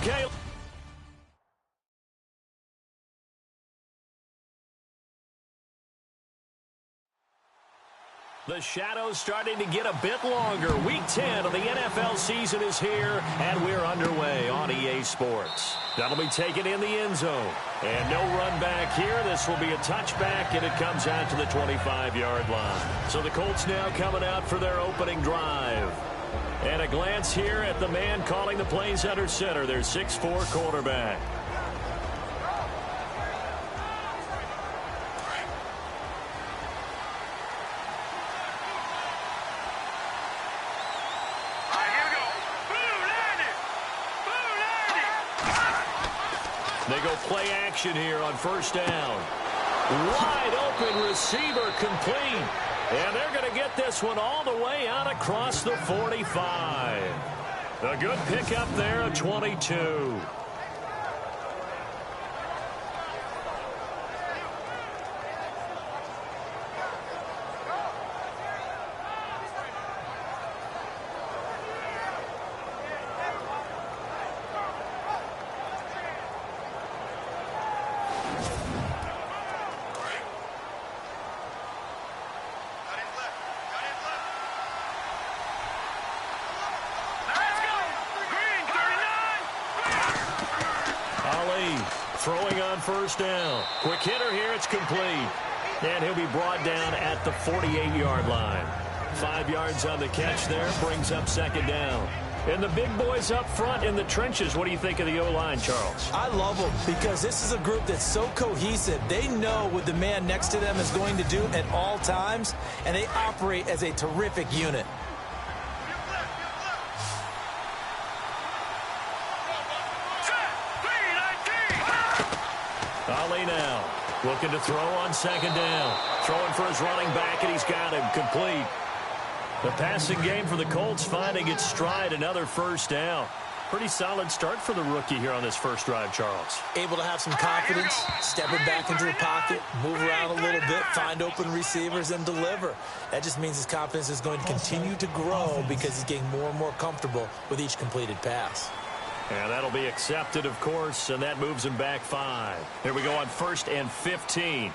Okay. The shadow's starting to get a bit longer. Week 10 of the NFL season is here, and we're underway on EA Sports. That'll be taken in the end zone. And no run back here. This will be a touchback, and it comes out to the 25-yard line. So the Colts now coming out for their opening drive. And a glance here at the man calling the plays under center, their 6'4" quarterback. They go play action here on first down. Wide open receiver complete. And they're going to get this one all the way out across the 45. A good pickup there, a 22. Throwing on first down. Quick hitter here. It's complete. And he'll be brought down at the 48-yard line. 5 yards on the catch there. Brings up second down. And the big boys up front in the trenches. What do you think of the O-line, Charles? I love them because this is a group that's so cohesive. They know what the man next to them is going to do at all times, and they operate as a terrific unit. Ali now looking to throw on second down. Throwing for his running back, and he's got him complete. The passing game for the Colts finding its stride, another first down. Pretty solid start for the rookie here on this first drive, Charles. Able to have some confidence, stepping back into the pocket, move around a little bit, find open receivers, and deliver. That just means his confidence is going to continue to grow because he's getting more and more comfortable with each completed pass. And that'll be accepted, of course, and that moves him back 5. Here we go on 1st and 15.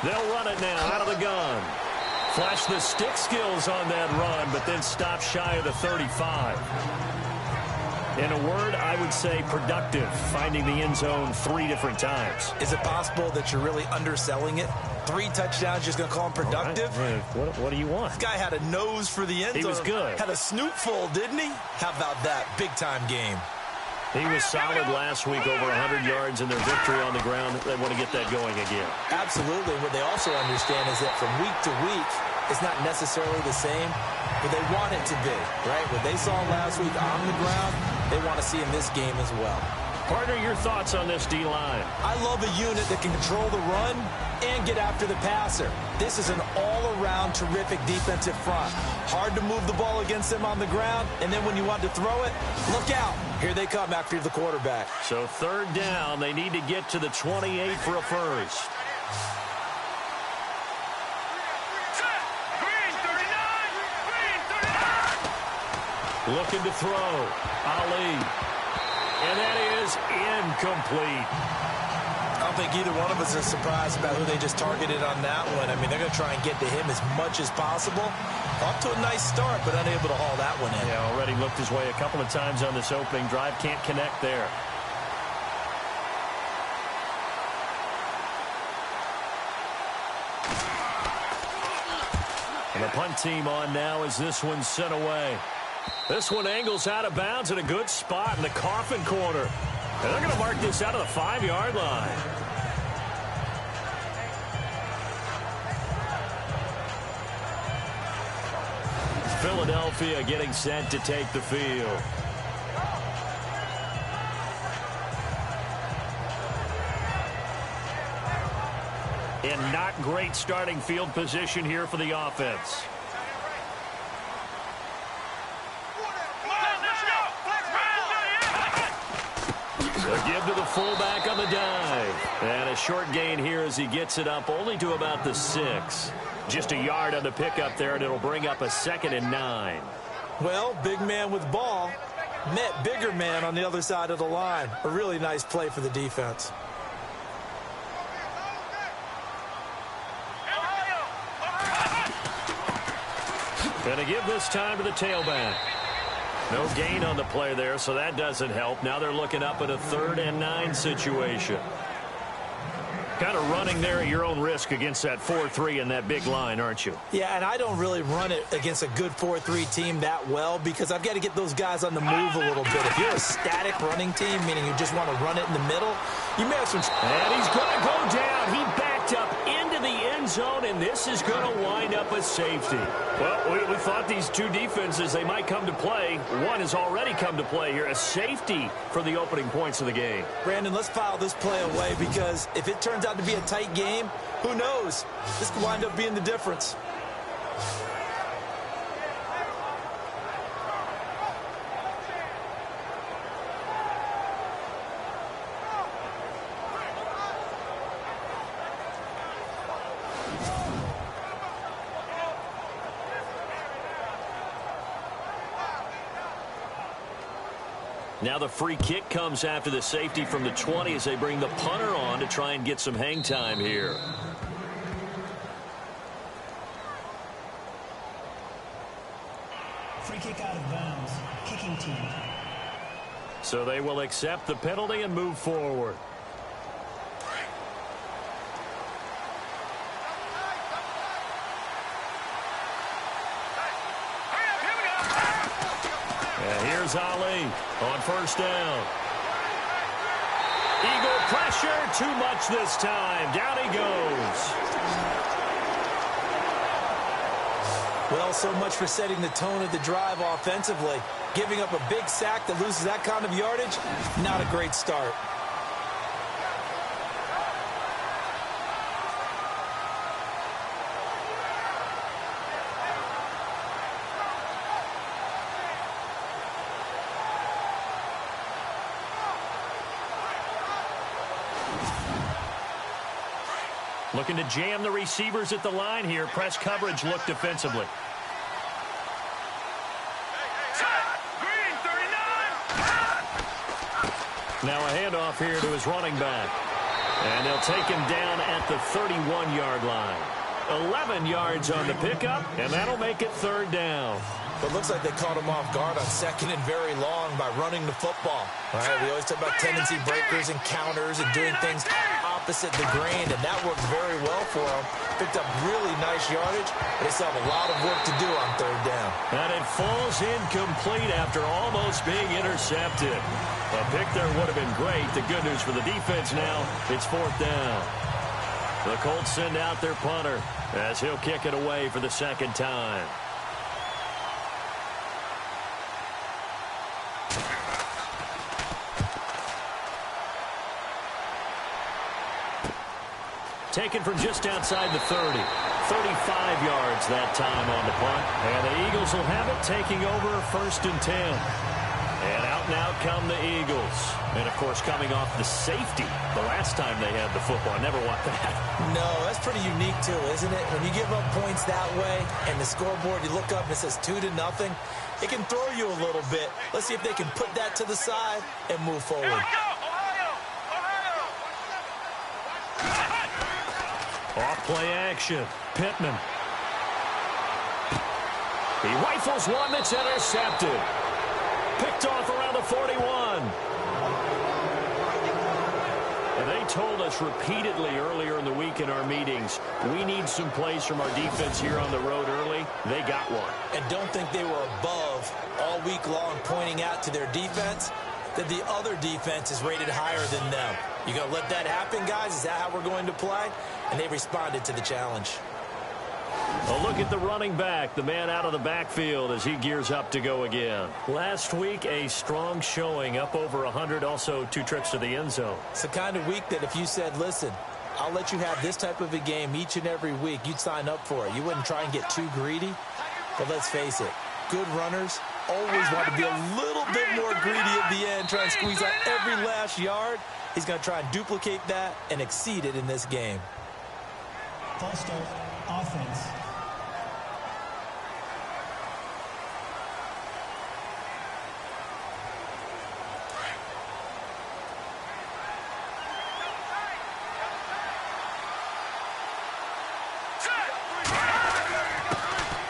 They'll run it now out of the gun. Flash the stick skills on that run, but then stop shy of the 35. In a word, I would say productive, finding the end zone 3 different times. Is it possible that you're really underselling it? 3 touchdowns, just going to call him productive? Right. What do you want? This guy had a nose for the end zone. He was good. Had a snootful, didn't he? How about that? Big-time game. He was solid last week, over 100 yards in their victory on the ground. They want to get that going again. Absolutely. What they also understand is that from week to week, it's not necessarily the same, but they want it to be, right? What they saw last week on the ground, they want to see in this game as well. Partner, your thoughts on this D-line? I love a unit that can control the run and get after the passer. This is an all-around terrific defensive front. Hard to move the ball against them on the ground, and then when you want to throw it, look out. Here they come after the quarterback. So 3rd down, they need to get to the 28 for a first. Looking to throw. Ali. And that is incomplete. I don't think either one of us is surprised about who they just targeted on that one. I mean, they're going to try and get to him as much as possible. Off to a nice start, but unable to haul that one in. Yeah, already looked his way a couple of times on this opening drive. Can't connect there. And the punt team on now as this one's sent away. This one angles out of bounds in a good spot in the coffin corner. And they're going to mark this out of the 5-yard line. Philadelphia getting set to take the field. And not great starting field position here for the offense. A give to the fullback on the dive. And a short gain here as he gets it up only to about the 6. Just a yard on the pickup there, and it'll bring up a 2nd and 9. Well, big man with ball met bigger man on the other side of the line. A really nice play for the defense. Going to give this time to the tailback. No gain on the play there, so that doesn't help. Now they're looking up at a 3rd and 9 situation. Kind of running there at your own risk against that 4-3 and that big line, aren't you? Yeah, and I don't really run it against a good 4-3 team that well because I've got to get those guys on the move a little bit. If you're a static running team, meaning you just want to run it in the middle, you may have some... And he's going to go down. He backed up into the end zone, and this is going to wind up a safety. Well, we thought these two defenses, they might come to play. One has already come to play here. A safety for the opening points of the game. Brandon, let's file this play away because if it turns out to be a tight game, who knows? This could wind up being the difference. Now the free kick comes after the safety from the 20 as they bring the punter on to try and get some hang time here. Free kick out of bounds. Kicking team. So they will accept the penalty and move forward. Here's Ali on 1st down. Eagle pressure, too much this time. Down he goes. Well, so much for setting the tone of the drive offensively. Giving up a big sack that loses that kind of yardage, not a great start. Looking to jam the receivers at the line here. Press coverage look defensively. Now a handoff here to his running back. And they'll take him down at the 31-yard line. 11 yards on the pickup, and that'll make it 3rd down. But it looks like they caught him off guard on 2nd and very long by running the football. All right, we always talk about tendency breakers and counters and doing things opposite the grain, and that worked very well for them. Picked up really nice yardage, but they still have a lot of work to do on 3rd down. And it falls incomplete after almost being intercepted. A pick there would have been great. The good news for the defense now, it's 4th down. The Colts send out their punter as he'll kick it away for the 2nd time. Taken from just outside the 30. 35 yards that time on the punt. And the Eagles will have it, taking over 1st and 10. And out come the Eagles. And, of course, coming off the safety the last time they had the football. I never want that. No, that's pretty unique, too, isn't it? When you give up points that way and the scoreboard, you look up and it says 2-0, it can throw you a little bit. Let's see if they can put that to the side and move forward. Off-play action. Pittman. He rifles one that's intercepted. Picked off around the 41. And they told us repeatedly earlier in the week in our meetings, we need some plays from our defense here on the road early. They got one. And don't think they were above all week long pointing out to their defense that the other defense is rated higher than them. You going to let that happen, guys? Is that how we're going to play? And they responded to the challenge. A look at the running back, the man out of the backfield as he gears up to go again. Last week, a strong showing, up over 100, also 2 trips to the end zone. It's the kind of week that if you said, listen, I'll let you have this type of a game each and every week, you'd sign up for it. You wouldn't try and get too greedy. But let's face it, good runners always want to be a little bit more greedy at the end, try and squeeze out every last yard. He's going to try and duplicate that and exceed it in this game. False start, offense.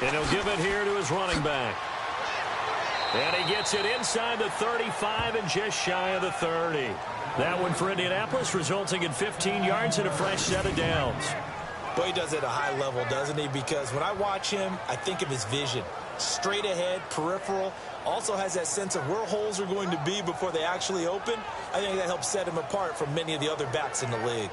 And he'll give it here to his running back. And he gets it inside the 35 and just shy of the 30. That one for Indianapolis, resulting in 15 yards and a fresh set of downs. Boy, he does it at a high level, doesn't he? Because when I watch him, I think of his vision. Straight ahead, peripheral. Also has that sense of where holes are going to be before they actually open. I think that helps set him apart from many of the other backs in the league.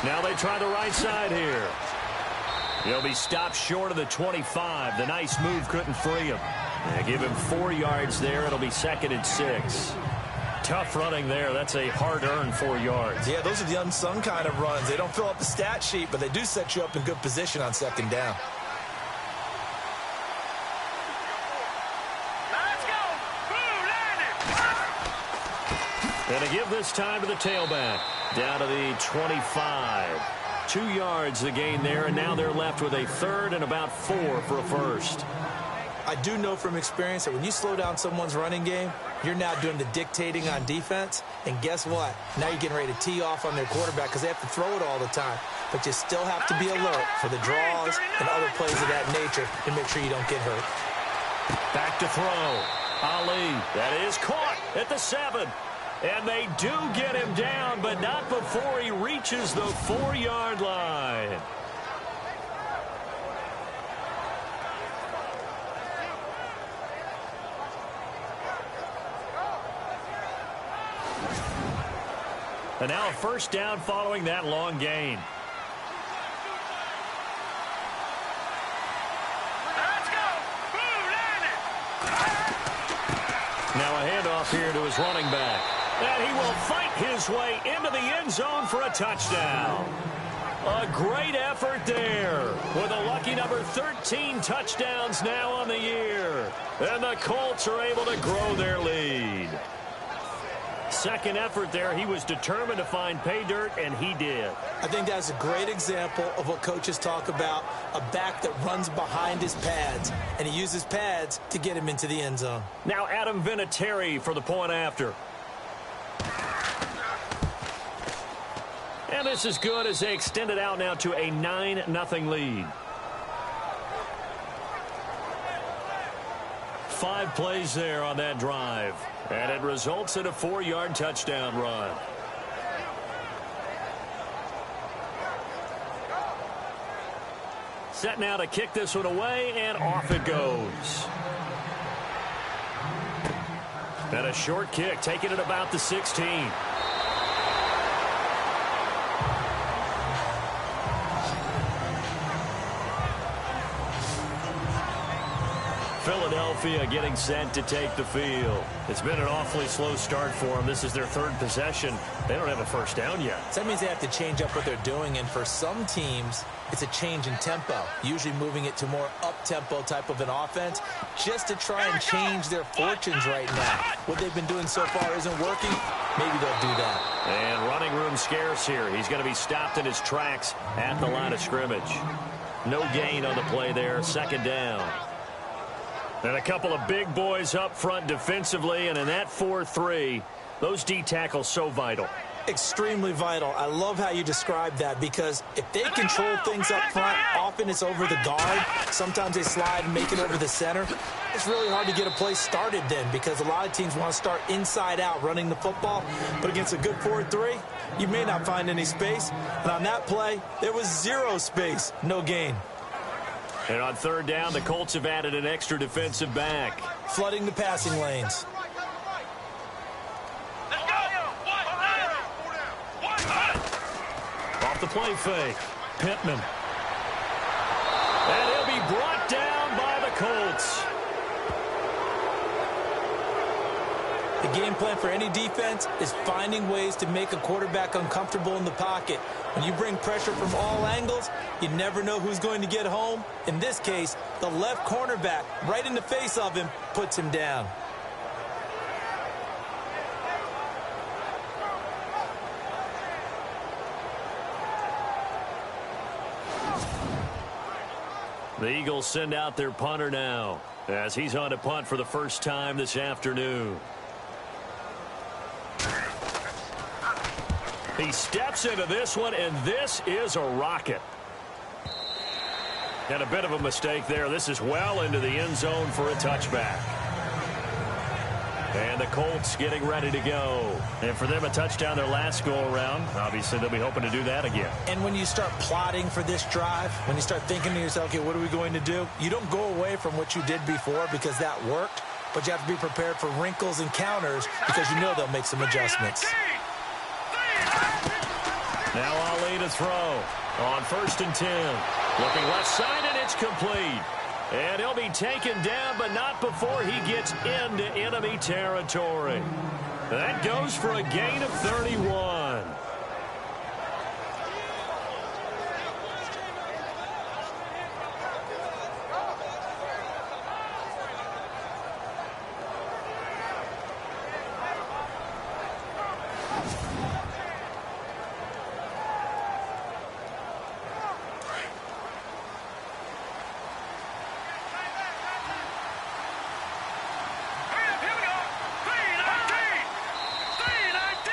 Now they try the right side here. He'll be stopped short of the 25. The nice move couldn't free him. They give him 4 yards there. It'll be 2nd and 6. Tough running there. That's a hard-earned 4 yards. Yeah, those are the unsung kind of runs. They don't fill up the stat sheet, but they do set you up in good position on 2nd down. And to give this time to the tailback. Down to the 25. 2 yards the gain there, and now they're left with a 3rd and about 4 for a first. I do know from experience that when you slow down someone's running game, you're now doing the dictating on defense. And guess what? Now you're getting ready to tee off on their quarterback because they have to throw it all the time. But you still have to be alert for the draws and other plays of that nature to make sure you don't get hurt. Back to throw. Ali, that is caught at the 7. And they do get him down, but not before he reaches the 4-yard line. And now a first down following that long gain. Now a handoff here to his running back. And he will fight his way into the end zone for a touchdown. A great effort there with a lucky number 13 touchdowns now on the year. And the Colts are able to grow their lead. Second effort there, he was determined to find pay dirt, and he did. I think that's a great example of what coaches talk about, a back that runs behind his pads, and he uses pads to get him into the end zone. Now Adam Vinatieri for the point after. And this is good as they extend it out now to a 9-0 lead. 5 plays there on that drive. And it results in a 4-yard touchdown run. Set now to kick this one away, and off it goes. And a short kick, taking it about the 16. Philadelphia getting set to take the field. It's been an awfully slow start for them. This is their 3rd possession. They don't have a first down yet. So that means they have to change up what they're doing, and for some teams, it's a change in tempo, usually moving it to more up-tempo type of an offense just to try and change their fortunes right now. What they've been doing so far isn't working. Maybe they'll do that. And running room scarce here. He's going to be stopped in his tracks at the line of scrimmage. No gain on the play there. 2nd down. And a couple of big boys up front defensively, and in that 4-3, those D tackles so vital. Extremely vital. I love how you describe that because if they control things up front, often it's over the guard. Sometimes they slide and make it over the center. It's really hard to get a play started then because a lot of teams want to start inside out running the football. But against a good 4-3, you may not find any space. And on that play, there was 0 space, no gain. And on 3rd down, the Colts have added an extra defensive back. Flooding the passing lanes. Off the play fake. Pittman. And he'll be brought down by the Colts. The game game plan for any defense is finding ways to make a quarterback uncomfortable in the pocket. When you bring pressure from all angles, you never know who's going to get home. In this case, the left cornerback, right in the face of him, puts him down. The Eagles send out their punter now as he's on to punt for the first time this afternoon. He steps into this one, and this is a rocket. And a bit of a mistake there. This is well into the end zone for a touchback. And the Colts getting ready to go. And for them, a touchdown their last go-around. Obviously, they'll be hoping to do that again. And when you start plotting for this drive, when you start thinking to yourself, okay, what are we going to do? You don't go away from what you did before because that worked, but you have to be prepared for wrinkles and counters because you know they'll make some adjustments. Now Ali to throw on 1st and 10. Looking left side, and it's complete. And he'll be taken down, but not before he gets into enemy territory. That goes for a gain of 31.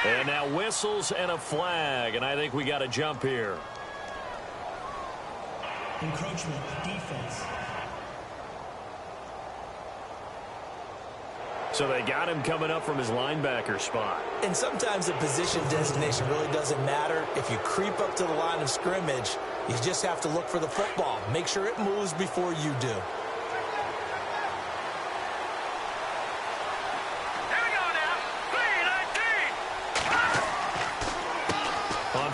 And now whistles and a flag, and I think we got a jump here. Encroachment, defense. So they got him coming up from his linebacker spot. And sometimes the position designation really doesn't matter. If you creep up to the line of scrimmage, you just have to look for the football. Make sure it moves before you do.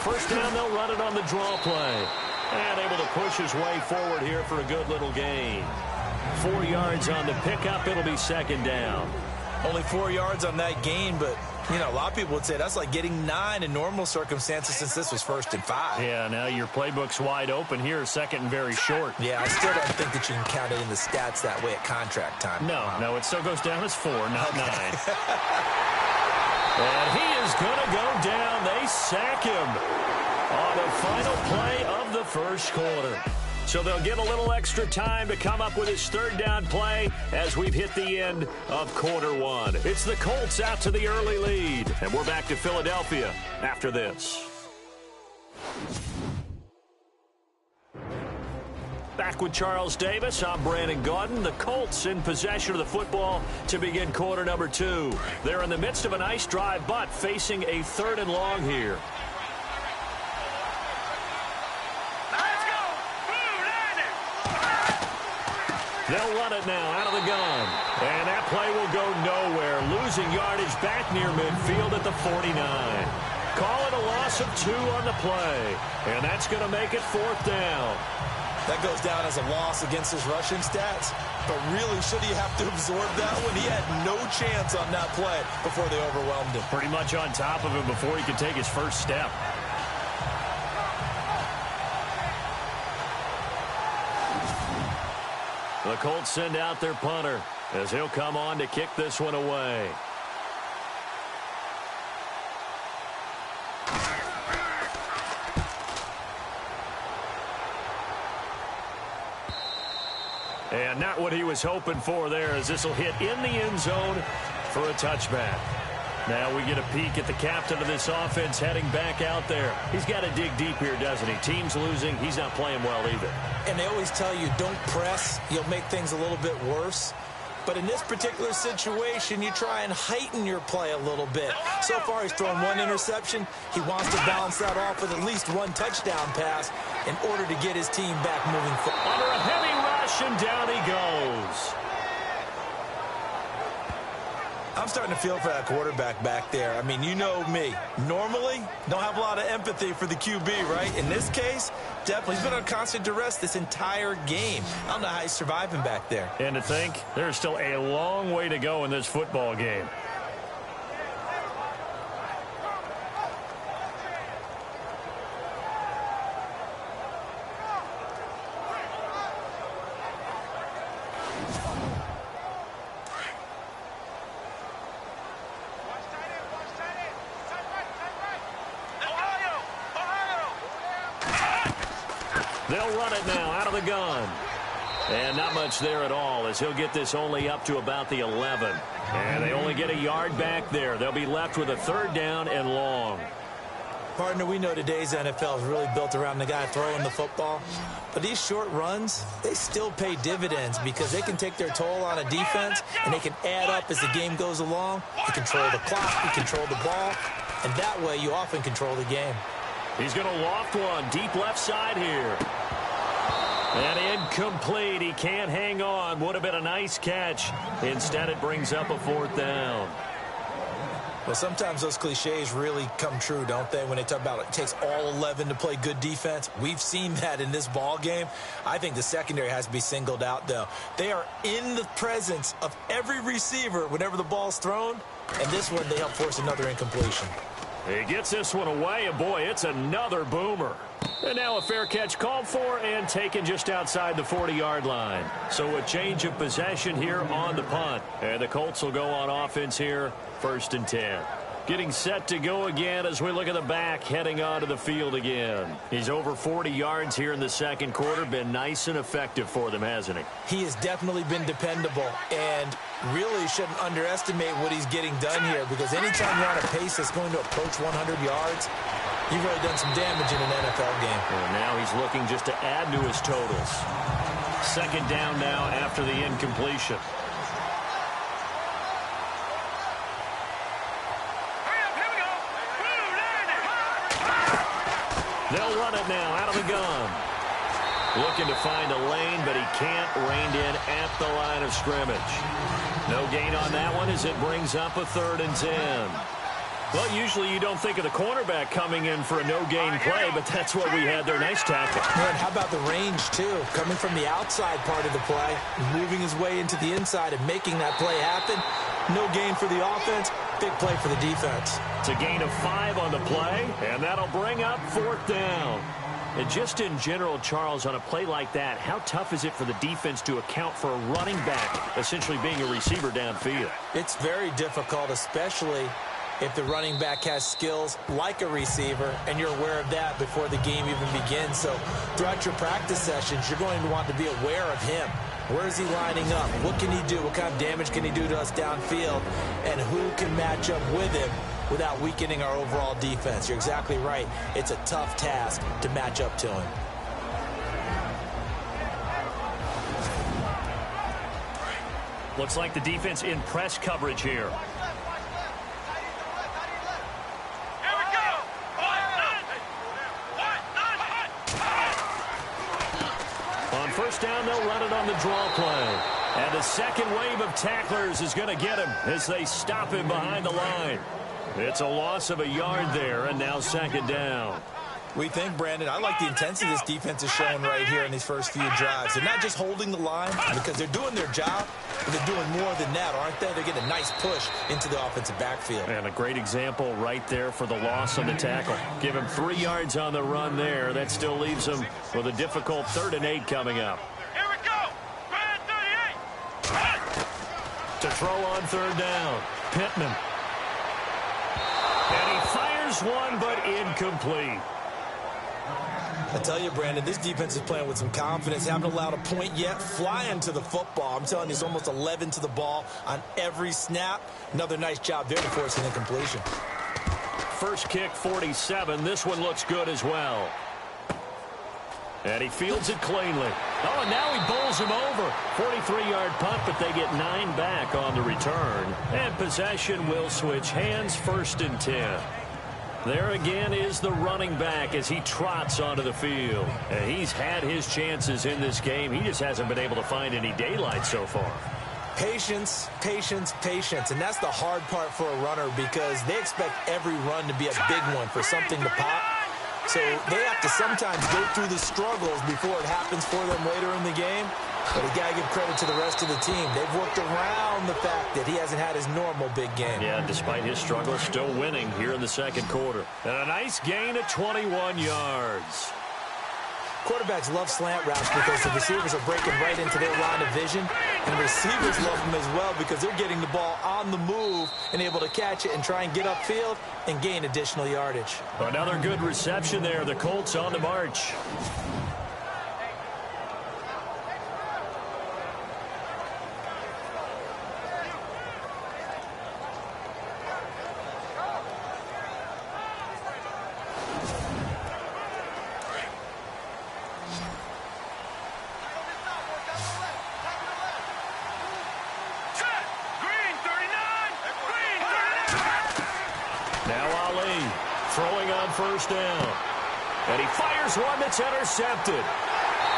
First down, they'll run it on the draw play. And able to push his way forward here for a good little gain. 4 yards on the pickup. It'll be 2nd down. Only 4 yards on that gain, but, you know, a lot of people would say that's like getting 9 in normal circumstances since this was 1st and 5. Yeah, now your playbook's wide open here, 2nd and very short. Yeah, I still don't think that you can count it in the stats that way at contract time. No, it still goes down as 4, not 9. And he is going to go down. They sack him on the final play of the first quarter. So they'll get a little extra time to come up with his 3rd down play as we've hit the end of quarter 1. It's the Colts out to the early lead. And we're back to Philadelphia after this. Back with Charles Davis, I'm Brandon Gaudin. The Colts in possession of the football to begin quarter number 2. They're in the midst of a nice drive, but facing a 3rd and long here. Let's go! They'll run it now out of the gun. And that play will go nowhere. Losing yardage back near midfield at the 49. Call it a loss of 2 on the play. And that's going to make it 4th down. That goes down as a loss against his rushing stats. But really, should he have to absorb that one? He had no chance on that play before they overwhelmed him. Pretty much on top of him before he could take his first step. The Colts send out their punter as he'll come on to kick this one away. And not what he was hoping for there, as this will hit in the end zone for a touchback. Now we get a peek at the captain of this offense heading back out there. He's got to dig deep here, doesn't he? Team's losing. He's not playing well either. And they always tell you, don't press. You'll make things a little bit worse. But in this particular situation, you try and heighten your play a little bit. So far, he's thrown 1 interception. He wants to balance that off with at least 1 touchdown pass in order to get his team back moving forward. Under a heavy rush, and down he goes. I'm starting to feel for that quarterback back there. I mean, you know me. Normally, don't have a lot of empathy for the QB, right? In this case, definitely. He's been on constant duress this entire game. I don't know how he's surviving back there. And to think, there's still a long way to go in this football game. They'll run it now out of the gun. And not much there at all, as he'll get this only up to about the 11. And they only get a yard back there. They'll be left with a 3rd down and long. Partner, we know today's NFL is really built around the guy throwing the football. But these short runs, they still pay dividends because they can take their toll on a defense, and they can add up as the game goes along. You control the clock, you control the ball, and that way you often control the game. He's going to loft one deep left side here. And incomplete. He can't hang on. Would have been a nice catch. Instead, it brings up a 4th down. Well, sometimes those cliches really come true, don't they, when they talk about it takes all 11 to play good defense. We've seen that in this ball game. I think the secondary has to be singled out, though. They are in the presence of every receiver whenever the ball's thrown, and this one they help force another incompletion. He gets this one away, and boy, it's another boomer. And now a fair catch called for and taken just outside the 40-yard line. So a change of possession here on the punt. And the Colts will go on offense here, 1st and 10. Getting set to go again as we look at the back heading onto the field again. He's over 40 yards here in the 2nd quarter. Been nice and effective for them, hasn't he? He has definitely been dependable, and really shouldn't underestimate what he's getting done here, because anytime you're on a pace that's going to approach 100 yards, you've really done some damage in an NFL game. And now he's looking just to add to his totals. 2nd down now after the incompletion. They'll run it now out of the gun. Looking to find a lane, but he can't. Reined in at the line of scrimmage. No gain on that one as it brings up a 3rd and 10. Well, usually you don't think of the cornerback coming in for a no-gain play, but that's what we had there. Nice tackle. And how about the range, too? Coming from the outside part of the play, moving his way into the inside and making that play happen. No gain for the offense, big play for the defense. It's a gain of 5 on the play, and that'll bring up 4th down. And just in general, Charles, on a play like that, how tough is it for the defense to account for a running back essentially being a receiver downfield? It's very difficult, especially if the running back has skills like a receiver, and you're aware of that before the game even begins. So throughout your practice sessions, you're going to want to be aware of him. Where is he lining up? What can he do? What kind of damage can he do to us downfield? And who can match up with him without weakening our overall defense? You're exactly right. It's a tough task to match up to him. Looks like the defense in press coverage here. On 1st down, they'll run it on the draw play. And the second wave of tacklers is going to get him as they stop him behind the line. It's a loss of a yard there, and now 2nd down. We think, Brandon, I like the intensity this defense is showing right here in these first few drives. They're not just holding the line because they're doing their job, but they're doing more than that, aren't they? They're getting a nice push into the offensive backfield. And a great example right there for the loss on the tackle. Give him 3 yards on the run there. That still leaves him with a difficult 3rd and 8 coming up. Here we go. Brand 38. To throw on 3rd down. Pittman. And he fires one, but incomplete. I tell you, Brandon, this defense is playing with some confidence. Haven't allowed a point yet. Flying to the football. I'm telling you, it's almost 11 to the ball on every snap. Another nice job there to force an incompletion. First kick, 47. This one looks good as well. And he fields it cleanly. Oh, and now he bowls him over. 43-yard punt, but they get 9 back on the return. And possession will switch hands, 1st and 10. There again is the running back as he trots onto the field. And he's had his chances in this game. He just hasn't been able to find any daylight so far. Patience, patience, patience. And that's the hard part for a runner because they expect every run to be a big one for something to pop. So they have to sometimes go through the struggles before it happens for them later in the game. But you got to give credit to the rest of the team. They've worked around the fact that he hasn't had his normal big game. Yeah, despite his struggles, still winning here in the 2nd quarter. And a nice gain of 21 yards. Quarterbacks love slant routes because the receivers are breaking right into their line of vision. And receivers love them as well because they're getting the ball on the move and able to catch it and try and get upfield and gain additional yardage. Another good reception there. The Colts on the march. Now Ali throwing on first down. And he fires one that's intercepted.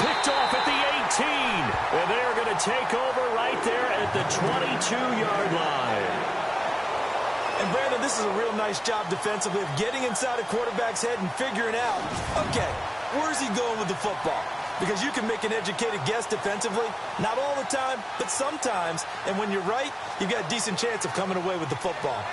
Picked off at the 18. And they're going to take over right there at the 22-yard line. And Brandon, this is a real nice job defensively of getting inside a quarterback's head and figuring out, okay, where's he going with the football? Because you can make an educated guess defensively. Not all the time, but sometimes. And when you're right, you've got a decent chance of coming away with the football.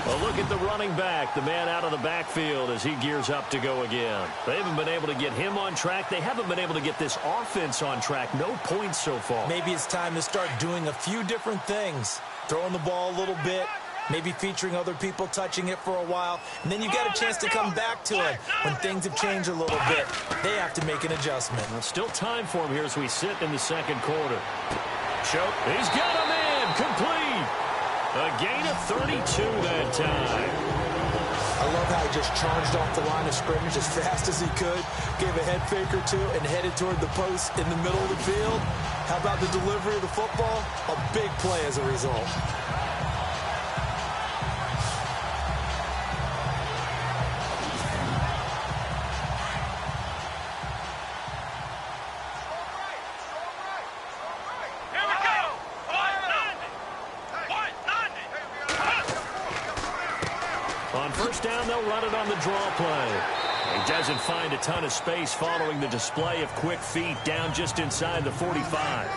A look at the running back, the man out of the backfield as he gears up to go again. They haven't been able to get him on track. They haven't been able to get this offense on track. No points so far. Maybe it's time to start doing a few different things. Throwing the ball a little bit, maybe featuring other people touching it for a while, and then you got a chance to come back to it when things have changed a little bit. They have to make an adjustment. Well, still time for him here as we sit in the second quarter. Choke. He's got him in. Complete. A gain of 32 that time. I love how he just charged off the line of scrimmage as fast as he could, gave a head fake or two, and headed toward the post in the middle of the field. How about the delivery of the football? A big play as a result. On first down, they'll run it on the draw play. He doesn't find a ton of space following the display of quick feet down just inside the 45.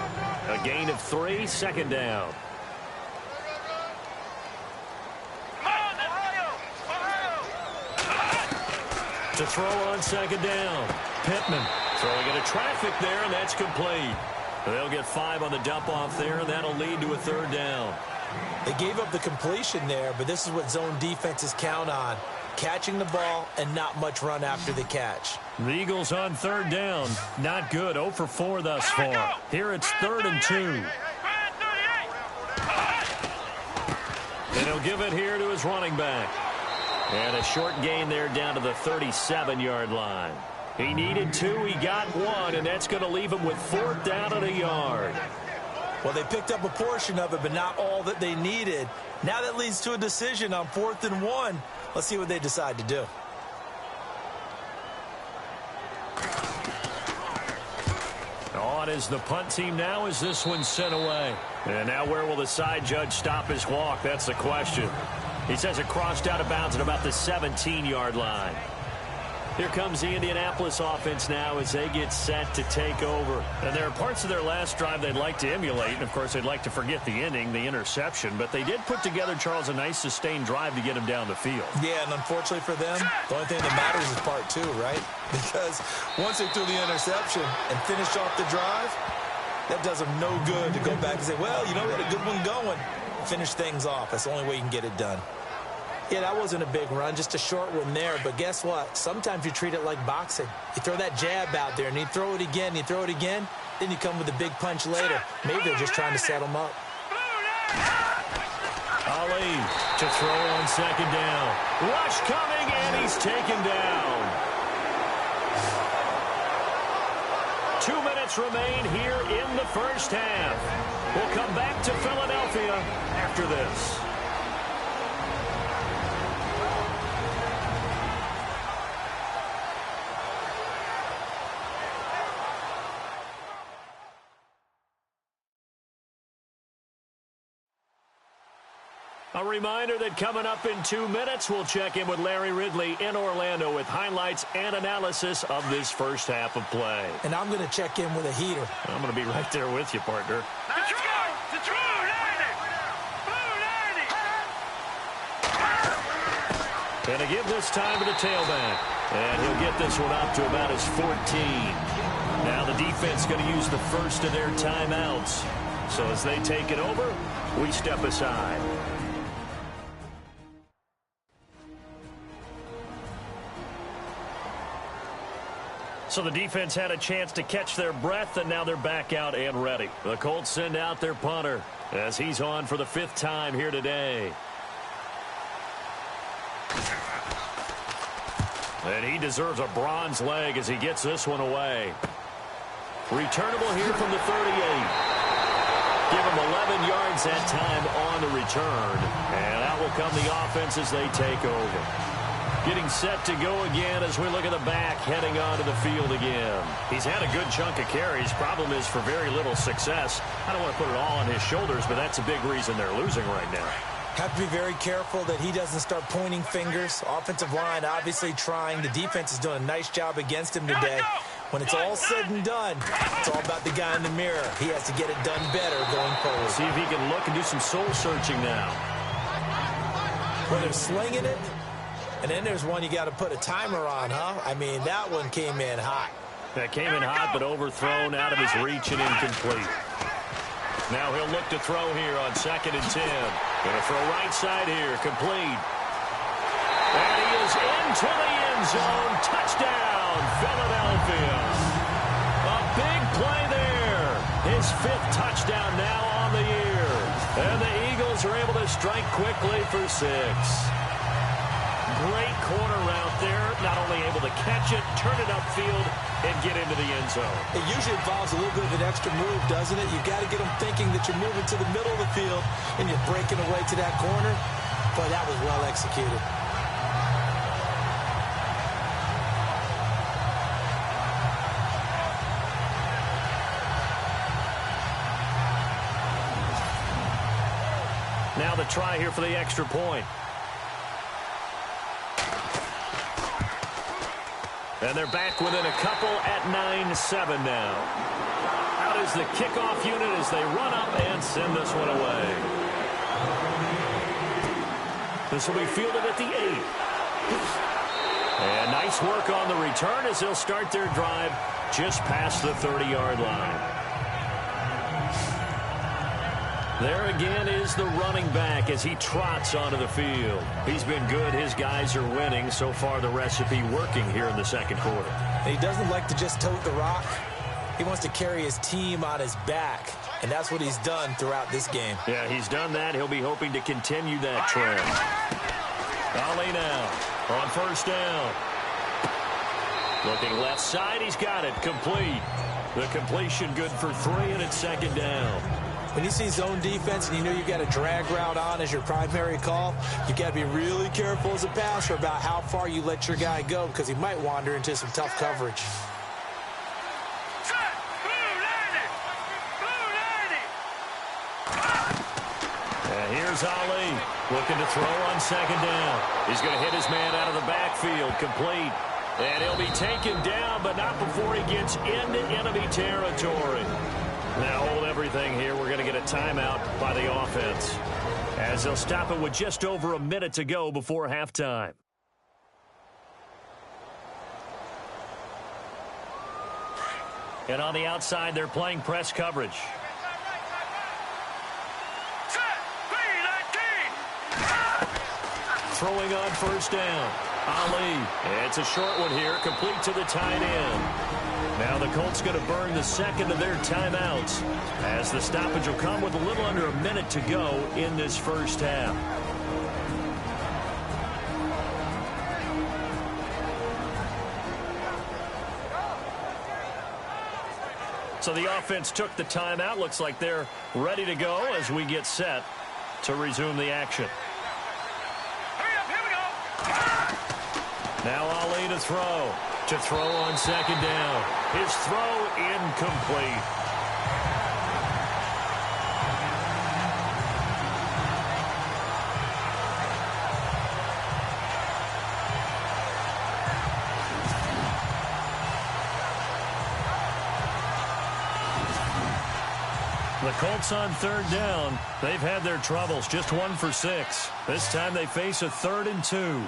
A gain of 3, second down. To throw on second down. Pittman throwing into traffic there, and that's complete. They'll get 5 on the dump-off there, and that'll lead to a third down. They gave up the completion there, but this is what zone defenses count on. Catching the ball and not much run after the catch. The Eagles on third down. Not good. 0 for 4 thus far. Here it's 3rd and 2. And he'll give it here to his running back. And a short gain there down to the 37-yard line. He needed 2. He got 1, and that's going to leave him with 4th down and a yard. Well, they picked up a portion of it, but not all that they needed. Now that leads to a decision on 4th and 1. Let's see what they decide to do. On is the punt team now as this one's sent away. And now where will the side judge stop his walk? That's the question. He says it crossed out of bounds at about the 17-yard line. Here comes the Indianapolis offense now as they get set to take over. And there are parts of their last drive they'd like to emulate. And, of course, they'd like to forget the inning, the interception. But they did put together, Charles, a nice sustained drive to get him down the field. Yeah, and unfortunately for them, the only thing that matters is part 2, right? Because once they threw the interception and finished off the drive, that does them no good to go back and say, well, you know, we had a good one going. Finish things off. That's the only way you can get it done. Yeah, that wasn't a big run, just a short one there. But guess what? Sometimes you treat it like boxing. You throw that jab out there, and you throw it again, you throw it again, then you come with a big punch later. Maybe they're just trying to set them up. Ali to throw on second down. Rush coming, and he's taken down. 2 minutes remain here in the first half. We'll come back to Philadelphia after this. A reminder that coming up in 2 minutes, we'll check in with Larry Ridley in Orlando with highlights and analysis of this first half of play. And I'm going to check in with a heater. I'm going to be right there with you, partner. And to give this time to the tailback. And he'll get this one up to about his 14. Now the defense going to use the first of their timeouts. So as they take it over, we step aside. So the defense had a chance to catch their breath, and now they're back out and ready. The Colts send out their punter as he's on for the 5th time here today. And he deserves a bronze leg as he gets this one away. Returnable here from the 38. Give him 11 yards that time on the return. And out will come the offense as they take over. Getting set to go again as we look at the back heading onto the field again. He's had a good chunk of carries. Problem is for very little success. I don't want to put it all on his shoulders, but that's a big reason they're losing right now. Have to be very careful that he doesn't start pointing fingers. Offensive line obviously trying. The defense is doing a nice job against him today. When it's all said and done, it's all about the guy in the mirror. He has to get it done better going forward. See if he can look and do some soul searching now. Well, they're slinging it. And then there's one you got to put a timer on, huh? I mean, that one came in hot. That came in hot, but overthrown, out of his reach and incomplete. Now he'll look to throw here on 2nd and 10. Going to throw right side here, complete. And he is into the end zone. Touchdown, Philadelphia. A big play there. His 5th touchdown now on the year. And the Eagles are able to strike quickly for 6. Great corner route there. Not only able to catch it, turn it upfield, and get into the end zone. It usually involves a little bit of an extra move, doesn't it? You've got to get them thinking that you're moving to the middle of the field and you're breaking away to that corner. Boy, that was well executed. Now the try here for the extra point. And they're back within a couple at 9-7 now. Out is the kickoff unit as they run up and send this one away. This will be fielded at the 8. And nice work on the return as they'll start their drive just past the 30-yard line. There again is the running back as he trots onto the field. He's been good. His guys are winning. So far, the recipe working here in the second quarter. He doesn't like to just tote the rock. He wants to carry his team on his back, and that's what he's done throughout this game. Yeah, he's done that. He'll be hoping to continue that trend. Ali now on 1st down. Looking left side. He's got it. Complete. The completion good for 3, and it's 2nd down. When you see zone defense and you know you've got a drag route on as your primary call, you've got to be really careful as a passer about how far you let your guy go because he might wander into some tough coverage. And here's Ali looking to throw on 2nd down. He's going to hit his man out of the backfield, complete. And he'll be taken down, but not before he gets into enemy territory. Now hold everything here. We're going to get a timeout by the offense as they'll stop it with just over a minute to go before halftime. And on the outside, they're playing press coverage. Throwing on 1st down. Ali. It's a short one here, complete to the tight end. Now the Colts going to burn the 2nd of their timeouts as the stoppage will come with a little under a minute to go in this first half. So the offense took the timeout. Looks like they're ready to go as we get set to resume the action. Now Ali to throw. To throw on 2nd down. His throw incomplete. The Colts on 3rd down. They've had their troubles. Just 1 for 6. This time they face a 3rd and 2.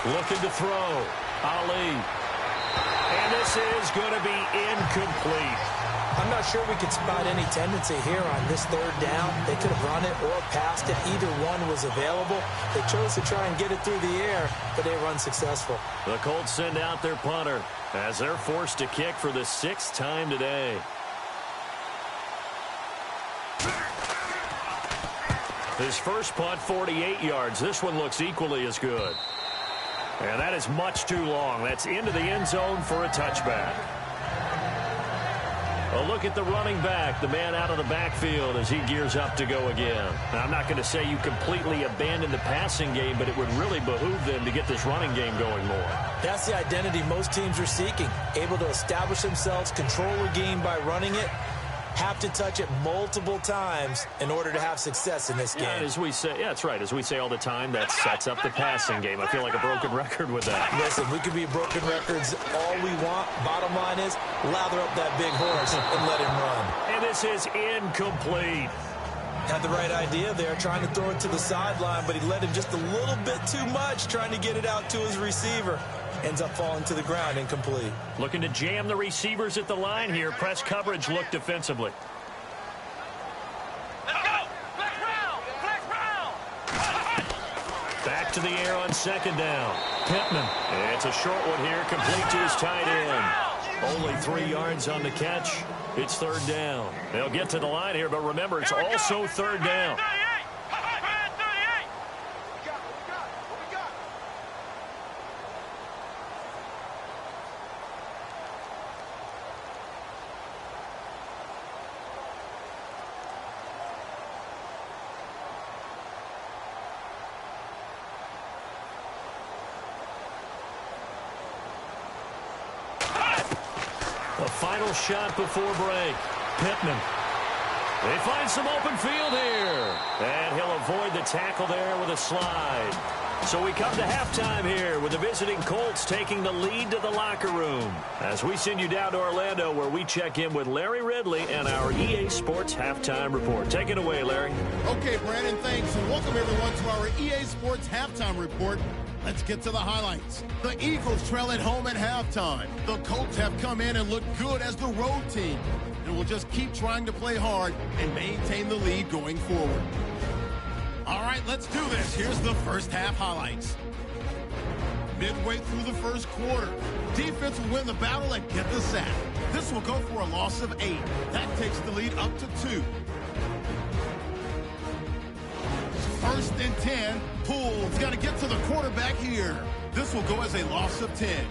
Looking to throw. Ali. And this is going to be incomplete. I'm not sure we could spot any tendency here on this 3rd down. They could have run it or passed it. Either one was available. They chose to try and get it through the air, but they were unsuccessful. The Colts send out their punter as they're forced to kick for the 6th time today. His first punt, 48 yards. This one looks equally as good. And that is much too long. That's into the end zone for a touchback. A look at the running back, the man out of the backfield as he gears up to go again. Now, I'm not going to say you completely abandon the passing game, but it would really behoove them to get this running game going more. That's the identity most teams are seeking. Able to establish themselves, control a game by running it, have to touch it multiple times in order to have success in this game. And as we say, yeah, that's right. As we say all the time, that sets up the passing game. I feel like a broken record with that. Listen, we could be broken records all we want. Bottom line is, lather up that big horse and let him run. And this is incomplete. Had the right idea there, trying to throw it to the sideline, but he led him just a little bit too much, trying to get it out to his receiver. Ends up falling to the ground, incomplete. Looking to jam the receivers at the line here. Press coverage look defensively. Let's go! Flex round! Flex round! Back to the air on second down. Pittman. It's a short one here, complete to his tight end. Only 3 yards on the catch. It's third down. They'll get to the line here, but remember, it's also third down. The final shot before break. Pittman. They find some open field here. And he'll avoid the tackle there with a slide. So we come to halftime here with the visiting Colts taking the lead to the locker room. As we send you down to Orlando where we check in with Larry Ridley and our EA Sports Halftime Report. Take it away, Larry. Okay, Brandon, thanks. And welcome everyone to our EA Sports Halftime Report. Let's get to the highlights. The Eagles trail at home at halftime. The Colts have come in and looked good as the road team and will just keep trying to play hard and maintain the lead going forward. All right, let's do this. Here's the first half highlights. Midway through the first quarter, defense will win the battle and get the sack. This will go for a loss of 8. That takes the lead up to 2. First and 10. Poole's got to get to the quarterback here. This will go as a loss of 10.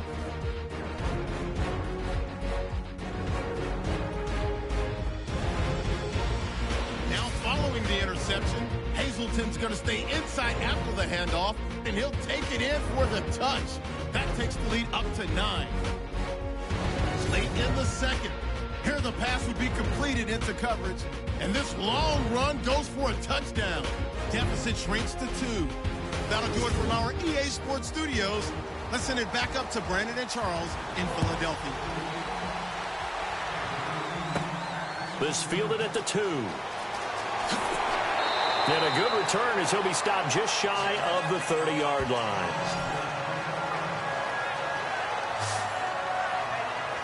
Now following the interception, Hazleton's going to stay inside after the handoff, and he'll take it in for the touch. That takes the lead up to 9. Late in the second, here the pass would be completed into coverage, and this long run goes for a touchdown. Deficit shrinks to 2. That'll do it from our EA Sports Studios. Let's send it back up to Brandon and Charles in Philadelphia. This fielded at the 2. And a good return as he'll be stopped just shy of the 30-yard line.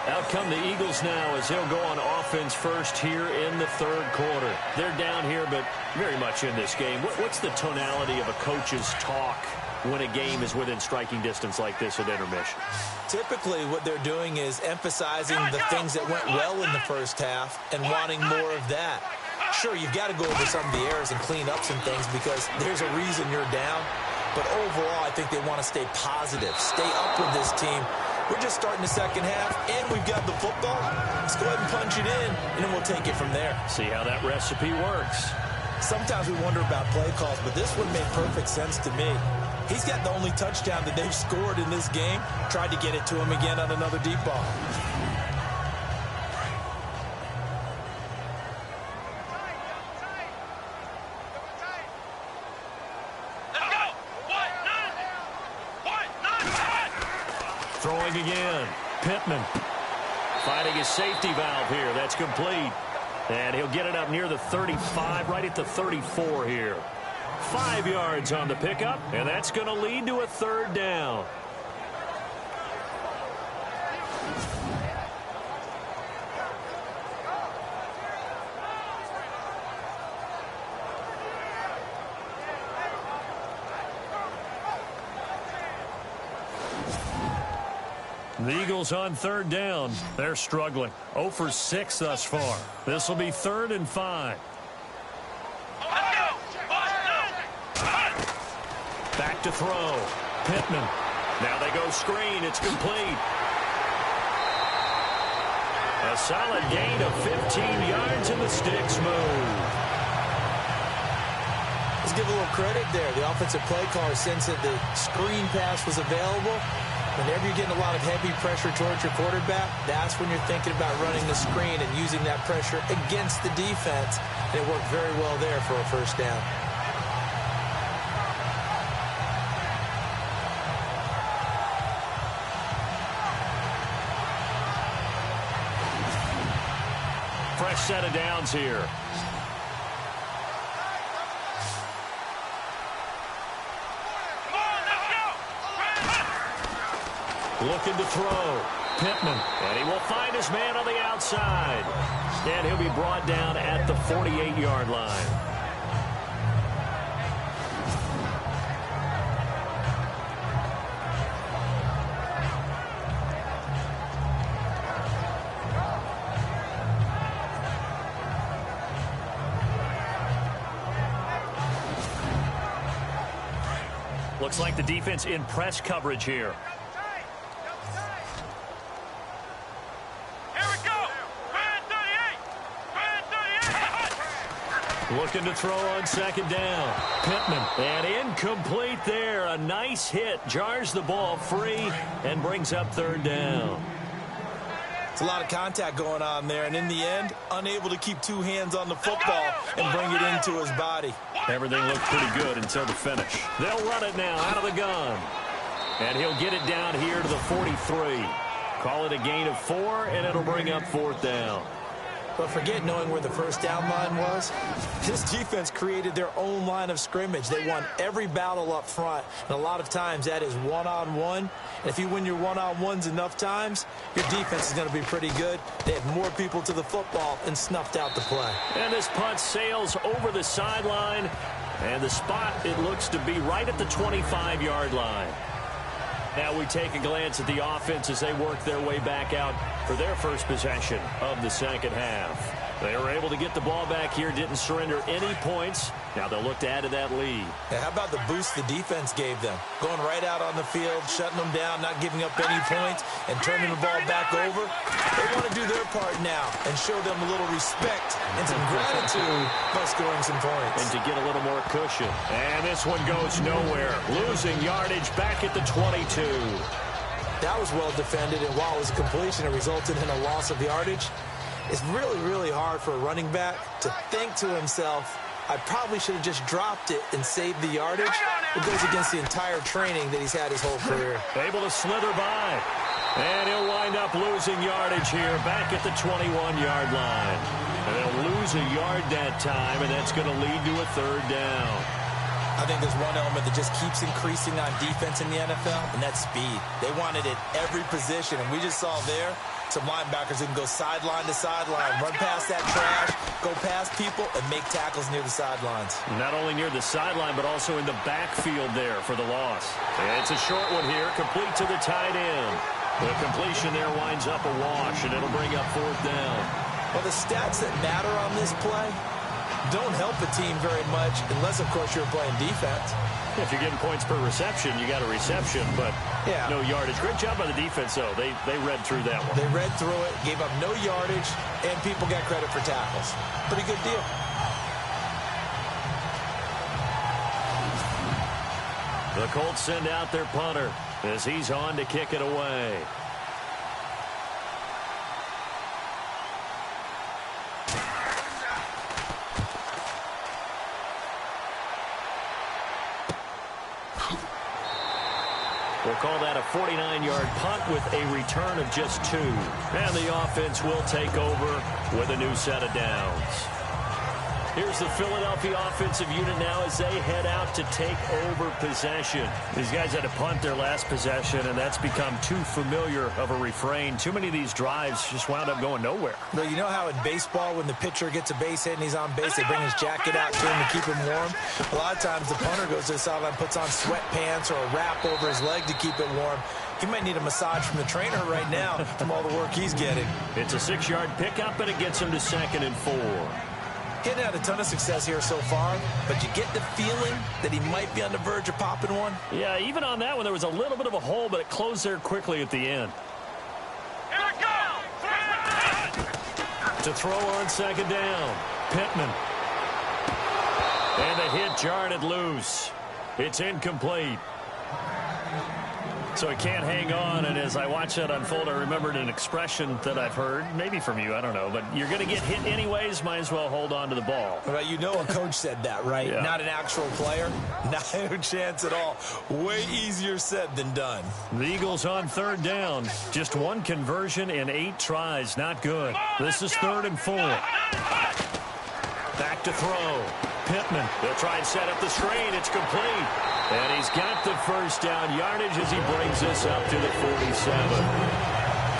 Out come the Eagles now as they'll go on offense first here in the third quarter. They're down here, but very much in this game. What's the tonality of a coach's talk when a game is within striking distance like this at intermission? Typically, what they're doing is emphasizing the things that went well in the first half and wanting more of that. Sure, you've got to go over some of the errors and clean up some things because there's a reason you're down. But overall, I think they want to stay positive, stay up with this team. We're just starting the second half, and we've got the football. Let's go ahead and punch it in, and then we'll take it from there. See how that recipe works. Sometimes we wonder about play calls, but this one made perfect sense to me. He's got the only touchdown that they've scored in this game. Tried to get it to him again on another deep ball. Throwing again. Pittman finding his safety valve here. That's complete. And he'll get it up near the 35, right at the 34 here. 5 yards on the pickup, and that's going to lead to a third down. The Eagles on third down. They're struggling. 0 for 6 thus far. This will be 3rd and 5. Back to throw. Pittman. Now they go screen. It's complete. A A solid gain of 15 yards in the sticks move. Let's give a little credit there. The offensive play caller sensed that the screen pass was available. Whenever you're getting a lot of heavy pressure towards your quarterback, that's when you're thinking about running the screen and using that pressure against the defense. And it worked very well there for a first down. Fresh set of downs here. Looking to throw. Pittman. And he will find his man on the outside. And he'll be brought down at the 48-yard line. Looks like the defense in press coverage here. Looking to throw on second down. Pittman. And incomplete there. A nice hit. Jars the ball free and brings up third down. It's a lot of contact going on there. And in the end, unable to keep two hands on the football and bring it into his body. Everything looked pretty good until the finish. They'll run it now out of the gun. And he'll get it down here to the 43. Call it a gain of 4, and it'll bring up fourth down. But forget knowing where the first down line was. This defense created their own line of scrimmage. They won every battle up front. And a lot of times that is one-on-one. And if you win your one-on-ones enough times, your defense is going to be pretty good. They had more people to the football and snuffed out the play. And this punt sails over the sideline. And the spot, it looks to be right at the 25-yard line. Now we take a glance at the offense as they work their way back out for their first possession of the second half. They were able to get the ball back here, didn't surrender any points. Now they'll look to add to that lead. Yeah, how about the boost the defense gave them? Going right out on the field, shutting them down, not giving up any points, and turning the ball back over. They want to do their part now and show them a little respect and some gratitude by scoring some points. And to get a little more cushion. And this one goes nowhere. Losing yardage back at the 22. That was well defended, and while it was a completion, it resulted in a loss of yardage. It's really, really hard for a running back to think to himself, I probably should have just dropped it and saved the yardage. It goes against the entire training that he's had his whole career. Able to slither by. And he'll wind up losing yardage here back at the 21-yard line. And they'll lose a yard that time, and that's going to lead to a third down. I think there's one element that just keeps increasing on defense in the NFL, and that's speed. They want it at every position, and we just saw there some linebackers who can go sideline to sideline, run past that trash, go past people, and make tackles near the sidelines. Not only near the sideline, but also in the backfield there for the loss. And it's a short one here, complete to the tight end. The completion there winds up a wash, and it'll bring up fourth down. Well, the stats that matter on this play don't help a team very much unless, of course, you're playing defense. If you're getting points per reception, you got a reception, but no yardage. Great job by the defense, though. They read through that one. They read through it, gave up no yardage, and people got credit for tackles. Pretty good deal. The Colts send out their punter as he's on to kick it away. We'll call that a 49-yard punt with a return of just 2. And the offense will take over with a new set of downs. Here's the Philadelphia offensive unit now as they head out to take over possession. These guys had to punt their last possession, and that's become too familiar of a refrain. Too many of these drives just wound up going nowhere. But you know how in baseball, when the pitcher gets a base hit and he's on base, they bring his jacket out to him to keep him warm? A lot of times the punter goes to the sideline, puts on sweatpants or a wrap over his leg to keep it warm. He might need a massage from the trainer right now from all the work he's getting. It's a 6-yard pickup, and it gets him to 2nd and 4. Getting had a ton of success here so far, but you get the feeling that he might be on the verge of popping one. Yeah, even on that one, there was a little bit of a hole, but it closed there quickly at the end. Here we go! To throw on second down. Pittman. And the hit jarred it loose. It's incomplete. So he can't hang on, and as I watch that unfold, I remembered an expression that I've heard, maybe from you, I don't know, but you're going to get hit anyways, might as well hold on to the ball. Well, you know a coach said that, right? Yeah. Not an actual player. Not a chance at all. Way easier said than done. The Eagles on third down. Just one conversion in 8 tries. Not good. This is 3rd and 4. Back to throw. Pittman. They'll try and set up the screen. It's complete. And he's got the first down yardage as he brings this up to the 47.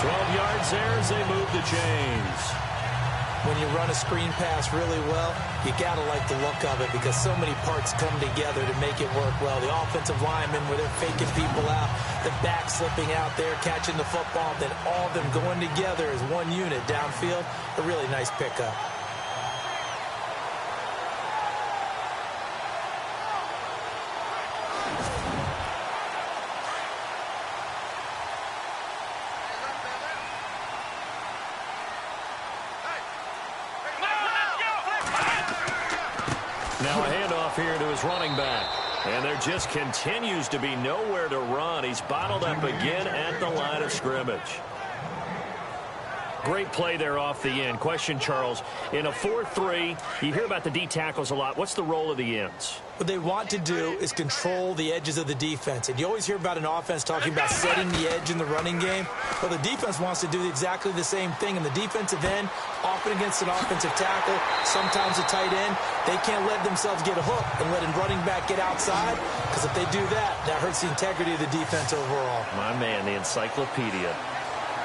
12 yards there as they move the chains. When you run a screen pass really well, you got to like the look of it because so many parts come together to make it work well. The offensive linemen, where they're faking people out, the back slipping out there, catching the football, then all of them going together as one unit downfield. A really nice pickup. Now a handoff here to his running back. And there just continues to be nowhere to run. He's bottled up again at the line of scrimmage. Great play there off the end. Question, Charles, in a 4-3, you hear about the D tackles a lot. What's the role of the ends? What they want to do is control the edges of the defense. And you always hear about an offense talking about setting the edge in the running game. Well, the defense wants to do exactly the same thing. And the defensive end, often against an offensive tackle, sometimes a tight end, they can't let themselves get hooked and let a running back get outside. Because if they do that, that hurts the integrity of the defense overall. My man, the encyclopedia.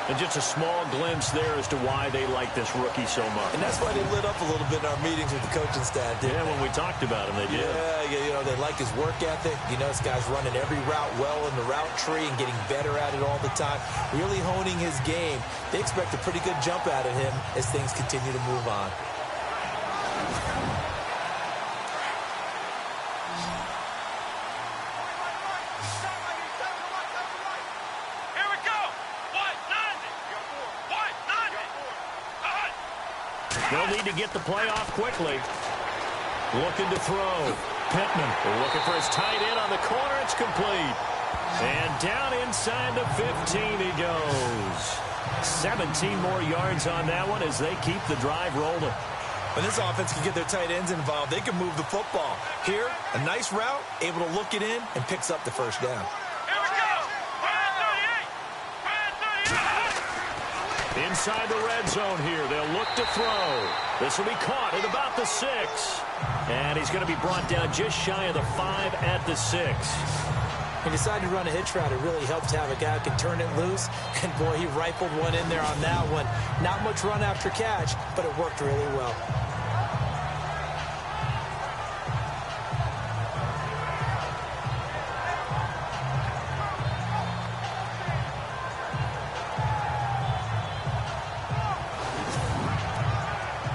And just a small glimpse there as to why they like this rookie so much. And that's why they lit up a little bit in our meetings with the coaching staff, didn't they? When we talked about him, they did. Yeah, you know, they like his work ethic. You know, this guy's running every route well in the route tree and getting better at it all the time, really honing his game. They expect a pretty good jump out of him as things continue to move on. They'll need to get the play off quickly. Looking to throw. Pittman looking for his tight end on the corner. It's complete. And down inside the 15 he goes. 17 more yards on that one as they keep the drive rolling. When this offense can get their tight ends involved, they can move the football. Here, a nice route, able to look it in, and picks up the first down. Inside the red zone here. They'll look to throw. This will be caught at about the 6. And he's going to be brought down just shy of the 5 at the 6. He decided to run a hitch route. It really helped to have a guy who can turn it loose. And, boy, he rifled one in there on that one. Not much run after catch, but it worked really well.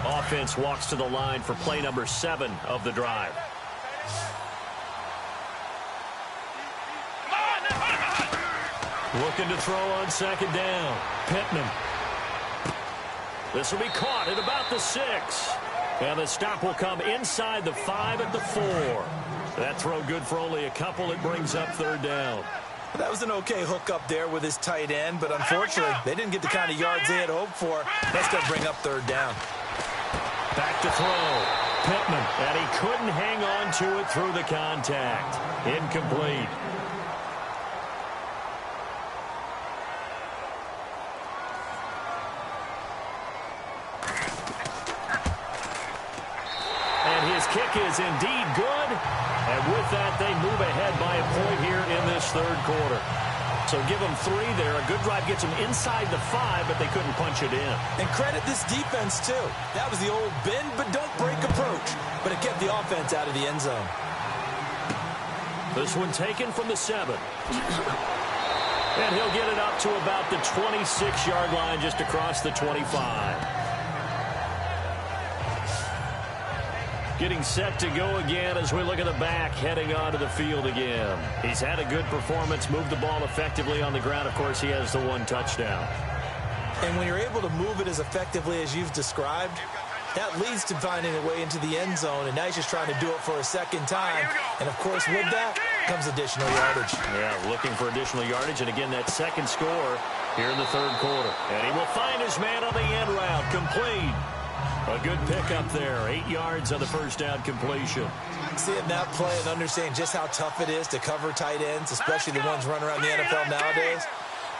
Offense walks to the line for play number 7 of the drive. Looking to throw on second down. Pittman. This will be caught at about the 6. And the stop will come inside the 5 at the 4. That throw good for only a couple. It brings up third down. That was an okay hook up there with his tight end, but unfortunately, they didn't get the kind of yards they had hoped for. That's going to bring up third down. Back to throw. Pittman. And he couldn't hang on to it through the contact. Incomplete. And his kick is indeed good. And with that, they move ahead by a point here in this third quarter. So give them 3 there. A good drive gets them inside the 5, but they couldn't punch it in. And credit this defense, too. That was the old bend but don't break approach. But it kept the offense out of the end zone. This one taken from the 7. And he'll get it up to about the 26-yard line, just across the 25. Getting set to go again as we look at the back, heading onto the field again. He's had a good performance, moved the ball effectively on the ground. Of course, he has the 1 touchdown. And when you're able to move it as effectively as you've described, that leads to finding a way into the end zone, and now he's just trying to do it for a second time. And, of course, with that comes additional yardage. Yeah, looking for additional yardage, and again, that second score here in the third quarter. And he will find his man on the end route, complete. A good pickup there, 8 yards on the first down completion. Seeing that play and understanding just how tough it is to cover tight ends, especially the ones running around the NFL nowadays,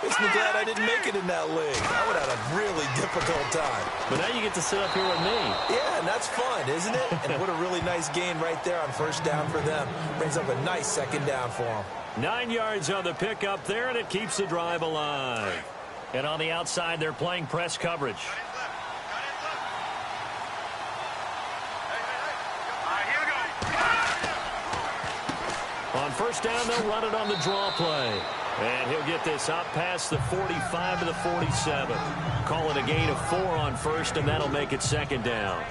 makes me glad I didn't make it in that league. I would have had a really difficult time. But now you get to sit up here with me. Yeah, and that's fun, isn't it? And what a really nice gain right there on first down for them. Brings up a nice second down for them. 9 yards on the pickup there, and it keeps the drive alive. And on the outside, they're playing press coverage. On first down, they'll run it on the draw play. And he'll get this up past the 45 to the 47. Call it a gain of 4 on first, and that'll make it second down.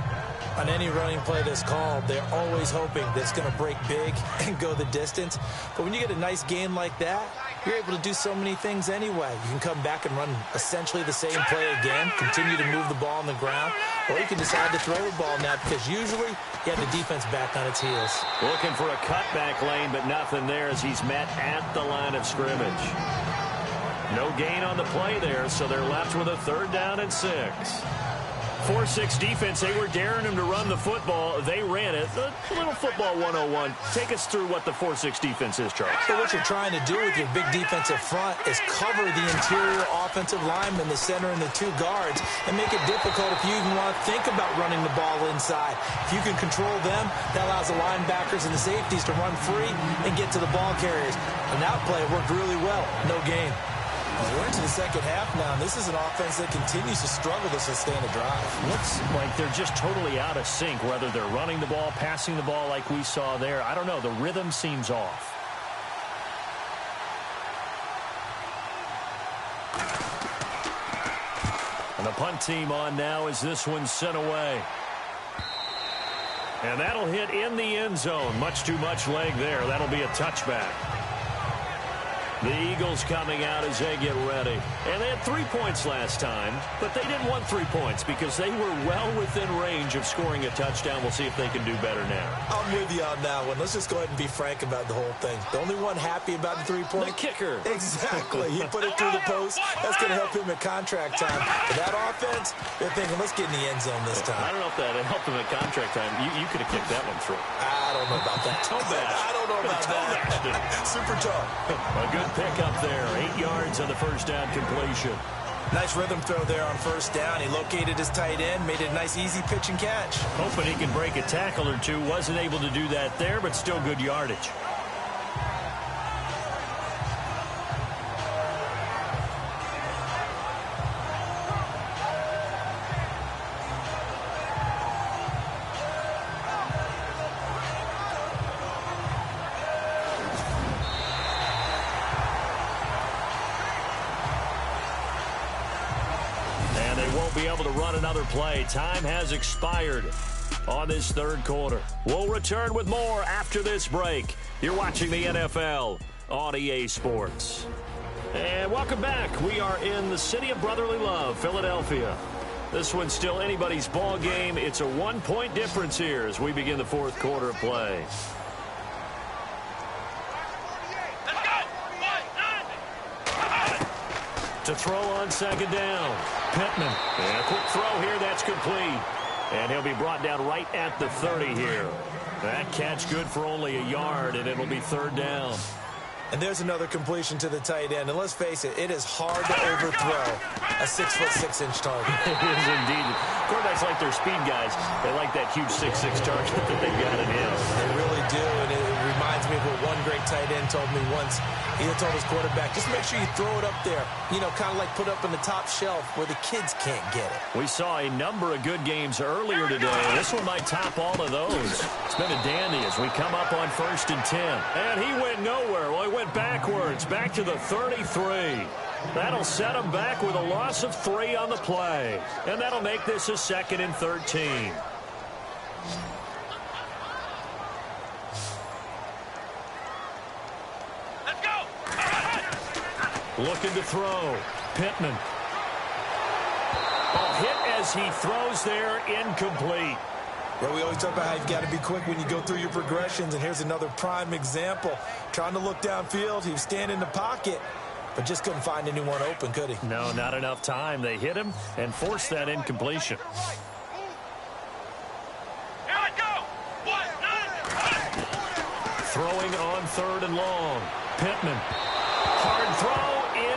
On any running play that's called, they're always hoping that it's going to break big and go the distance. But when you get a nice gain like that, you're able to do so many things anyway. You can come back and run essentially the same play again, continue to move the ball on the ground, or you can decide to throw the ball now because usually you have the defense back on its heels. Looking for a cutback lane, but nothing there as he's met at the line of scrimmage. No gain on the play there, so they're left with a third down and 6. 4-6 defense, they were daring him to run the football. They ran it. A little football 101. Take us through what the 4-6 defense is, Charles. So what you're trying to do with your big defensive front is cover the interior offensive lineman, the center, and the 2 guards, and make it difficult if you even want to think about running the ball inside. If you can control them, that allows the linebackers and the safeties to run free and get to the ball carriers. And that play worked really well. No gain. We're into the second half now, and this is an offense that continues to struggle to sustain a drive. Looks like they're just totally out of sync, whether they're running the ball, passing the ball like we saw there. I don't know. The rhythm seems off. And the punt team on now as this one's sent away. And that'll hit in the end zone. Much too much leg there. That'll be a touchback. The Eagles coming out as they get ready. And they had 3 points last time, but they didn't want 3 points because they were well within range of scoring a touchdown. We'll see if they can do better now. I'm with you on that one. Let's just go ahead and be frank about the whole thing. The only one happy about the 3-point? The kicker. Exactly. He put it through the post. That's going to help him at contract time. But that offense, they're thinking, let's get in the end zone this time. I don't know if that helped him at contract time. You could have kicked that one through. I don't know about that. Toe bash. I don't know about that. Super tough. A good pickup there. 8 yards on the first down completion. Nice rhythm throw there on first down. He located his tight end, made it a nice easy pitch and catch. Hoping he can break a tackle or two. Wasn't able to do that there, but still good yardage. Be able to run another play. Time has expired on this third quarter. We'll return with more after this break. You're watching the NFL on EA Sports. And welcome back. We are in the city of brotherly love, Philadelphia. This one's still anybody's ball game. It's a 1-point difference here as we begin the fourth quarter of play. To throw on second down. Pittman. And a quick throw here. That's complete. And he'll be brought down right at the 30 here. That catch good for only a yard, and it'll be third down. And there's another completion to the tight end. And let's face it, it is hard to overthrow a 6'6" target. It is indeed. Quarterbacks like their speed guys. They like that huge 6'6" target that they've got in him. They really do, and it reminds me of what one great tight end told me once. He told his quarterback, just make sure you throw it up there. You know, kind of like put up on the top shelf where the kids can't get it. We saw a number of good games earlier today. This one might top all of those. It's been a dandy as we come up on 1st and 10. And he went nowhere. Well, he went backwards, back to the 33. That'll set him back with a loss of 3 on the play. And that'll make this a 2nd and 13. Looking to throw. Pittman. as he throws there, incomplete. Yeah, we always talk about how you've got to be quick when you go through your progressions, and here's another prime example. Trying to look downfield, he was standing in the pocket, but just couldn't find anyone open, could he? No, not enough time. They hit him and forced that incompletion. Here I go. 1, 9, Throwing on 3rd and long. Pittman. Hard throw,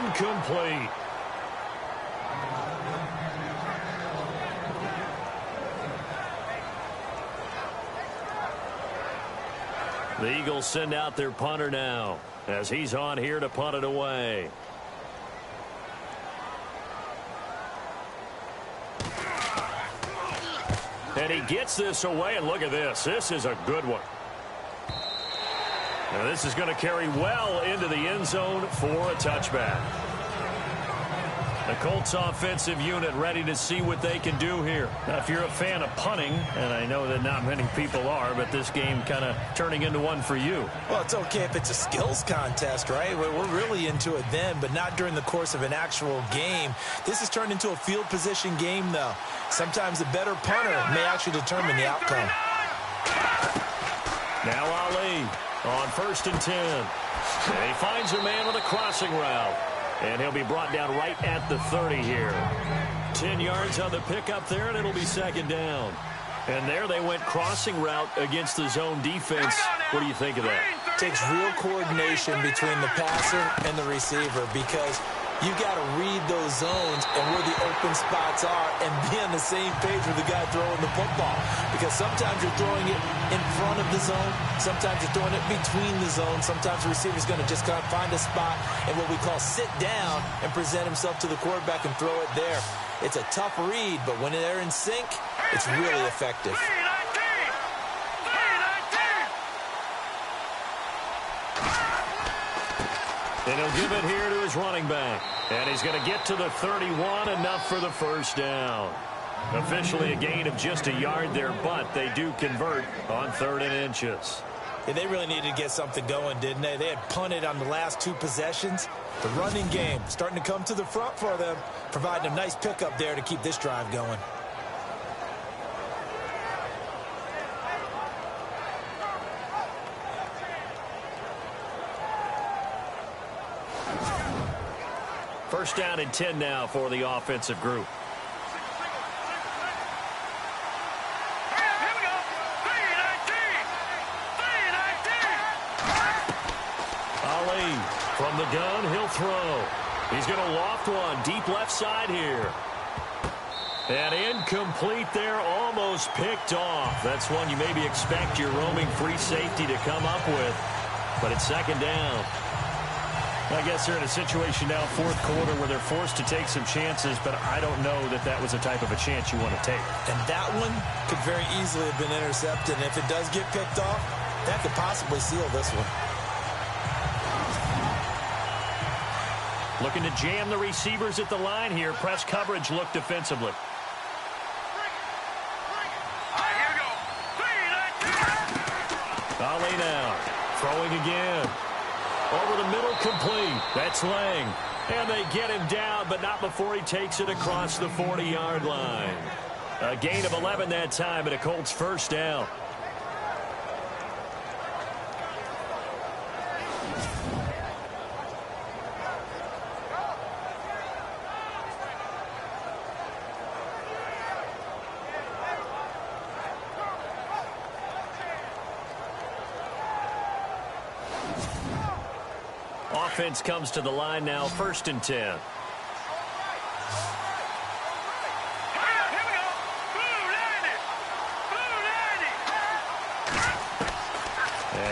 incomplete. The Eagles send out their punter now as he's on here to punt it away. And he gets this away, and look at this. This is a good one. Now this is going to carry well into the end zone for a touchback. The Colts offensive unit ready to see what they can do here. Now, if you're a fan of punting, and I know that not many people are, but this game kind of turning into one for you. Well, it's okay if it's a skills contest, right? We're really into it then, but not during the course of an actual game. This has turned into a field position game, though. Sometimes the better punter may actually determine the outcome. Now Ali on 1st and 10. And he finds a man with a crossing route. And he'll be brought down right at the 30 here. 10 yards on the pickup there, and it'll be 2nd down. And there they went crossing route against the zone defense. What do you think of that? Takes real coordination between the passer and the receiver because you've got to read those zones and where the open spots are and be on the same page with the guy throwing the football. Because sometimes you're throwing it in front of the zone. Sometimes you're throwing it between the zones. Sometimes the receiver's going to just kind of find a spot and what we call sit down and present himself to the quarterback and throw it there. It's a tough read, but when they're in sync, it's really effective. And he'll give it here to his running back. And he's going to get to the 31, enough for the 1st down. Officially a gain of just a yard there, but they do convert on 3rd and inches. Yeah, they really needed to get something going, didn't they? They had punted on the last 2 possessions. The running game starting to come to the front for them, providing a nice pickup there to keep this drive going. First down and 10 now for the offensive group. Ali from the gun, he'll throw. He's going to loft one deep left side here. And incomplete there, almost picked off. That's one you maybe expect your roaming free safety to come up with. But it's 2nd down. I guess they're in a situation now, 4th quarter, where they're forced to take some chances, but I don't know that that was the type of a chance you want to take. And that one could very easily have been intercepted. And if it does get picked off, that could possibly seal this one. Looking to jam the receivers at the line here. Press coverage look defensively. Ali now throwing again. Over the middle, complete. That's Lang. And they get him down, but not before he takes it across the 40-yard line. A gain of 11 that time, and a Colts 1st down. Offense comes to the line now, 1st and 10. And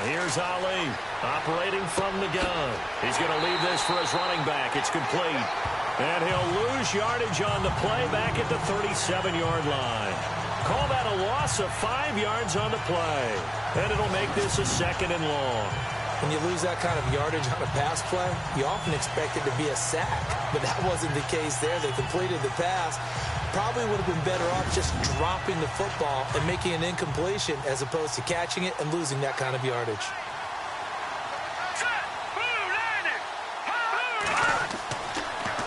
here's Ali operating from the gun. He's going to leave this for his running back. It's complete. And he'll lose yardage on the play back at the 37-yard line. Call that a loss of 5 yards on the play. And it'll make this a 2nd and long. When you lose that kind of yardage on a pass play, you often expect it to be a sack. But that wasn't the case there. They completed the pass. Probably would have been better off just dropping the football and making an incompletion as opposed to catching it and losing that kind of yardage.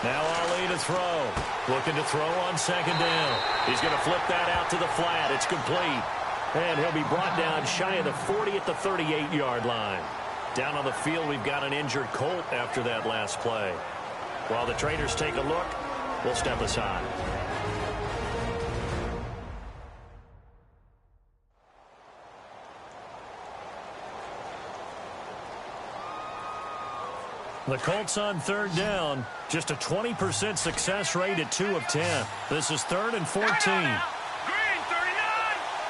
Now Ali to to throw. Looking to throw on second down. He's going to flip that out to the flat. It's complete. And he'll be brought down shy of the 40 at the 38-yard line. Down on the field, we've got an injured Colt after that last play. While the traders take a look, we'll step aside. The Colts on third down. Just a 20% success rate at 2 of 10. This is 3rd and 14. Green 39!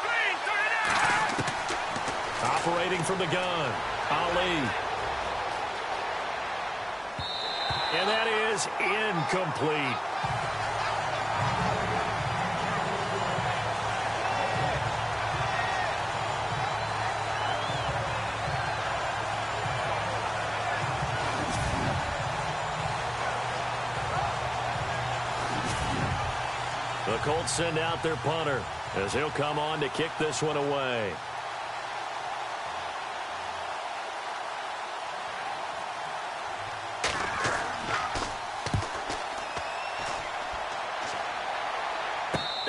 Green 39! Operating from the gun, Ali. And that is incomplete. The Colts send out their punter as he'll come on to kick this one away.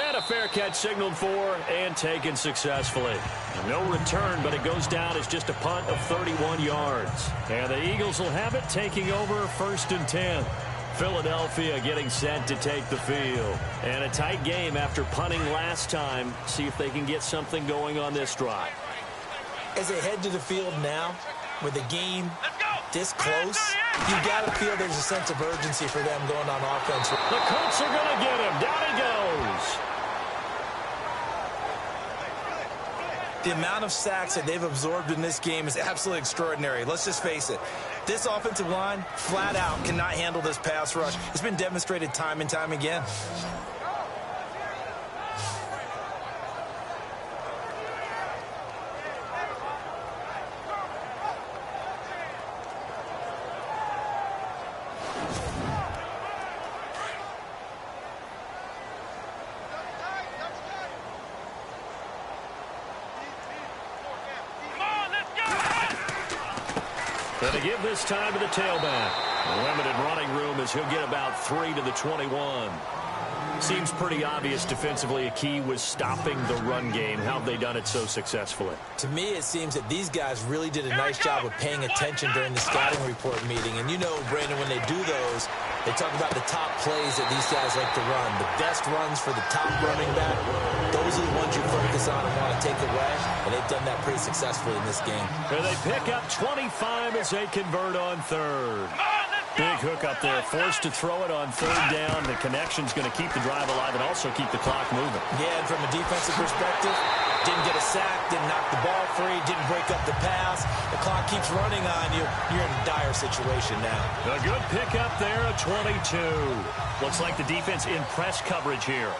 And a fair catch signaled for and taken successfully. No return, but it goes down as just a punt of 31 yards. And the Eagles will have it, taking over 1st and 10. Philadelphia getting set to take the field. And a tight game after punting last time. See if they can get something going on this drive. As they head to the field now, with the game this close, you got to feel there's a sense of urgency for them going on offense. The Colts are going to get him. Down he goes. The amount of sacks that they've absorbed in this game is absolutely extraordinary. Let's just face it. This offensive line, flat out, cannot handle this pass rush. It's been demonstrated time and time again. And to give this time to the tailback. Limited running room as he'll get about 3 to the 21. Seems pretty obvious defensively a key was stopping the run game. How have they done it so successfully? To me, it seems that these guys really did a nice job of paying attention during the scouting report meeting. And you know, Brandon, when they do those, they talk about the top plays that these guys like to run. The best runs for the top running back, those are the ones you focus on and want to take away. And they've done that pretty successfully in this game. And they pick up 25 as they convert on third. Big hook up there, forced to throw it on third down. The connection's going to keep the drive alive and also keep the clock moving. Yeah, and from a defensive perspective, didn't get a sack, didn't knock the ball free, didn't break up the pass. The clock keeps running on you. You're in a dire situation now. A good pick up there at 22. Looks like the defense in press coverage here.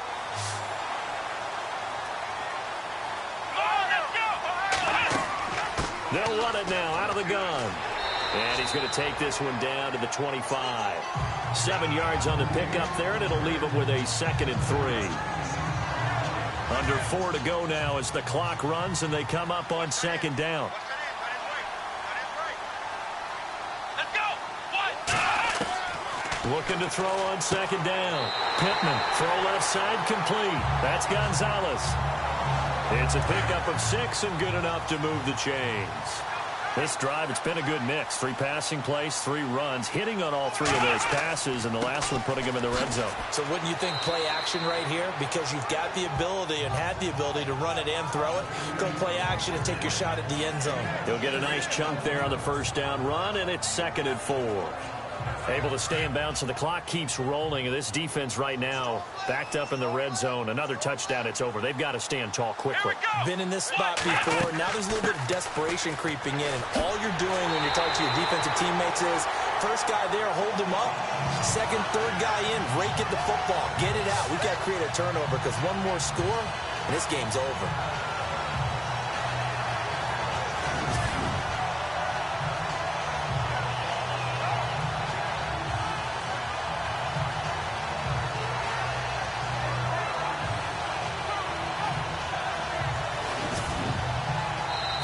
They'll run it now out of the gun. And he's going to take this one down to the 25. 7 yards on the pickup there, and it'll leave him with a 2nd and 3. Under 4 to go now as the clock runs, and they come up on 2nd down. Looking to throw on 2nd down. Pittman, throw left side, complete. That's Gonzalez. It's a pickup of 6 and good enough to move the chains. This drive, it's been a good mix. 3 passing plays, 3 runs, hitting on all 3 of those passes, and the last one putting him in the red zone. So wouldn't you think play action right here? Because you've got the ability and had the ability to run it and throw it. Go play action and take your shot at the end zone. He'll get a nice chunk there on the first down run, and it's 2nd and 4. Able to stay in bounds, so the clock keeps rolling. And this defense right now backed up in the red zone. Another touchdown, it's over. They've got to stand tall quickly. Been in this spot before. Now there's a little bit of desperation creeping in. And all you're doing when you're talking to your defensive teammates is, first guy there, hold him up. Second, third guy in, rake at the football. Get it out. We've got to create a turnover because one more score, and this game's over.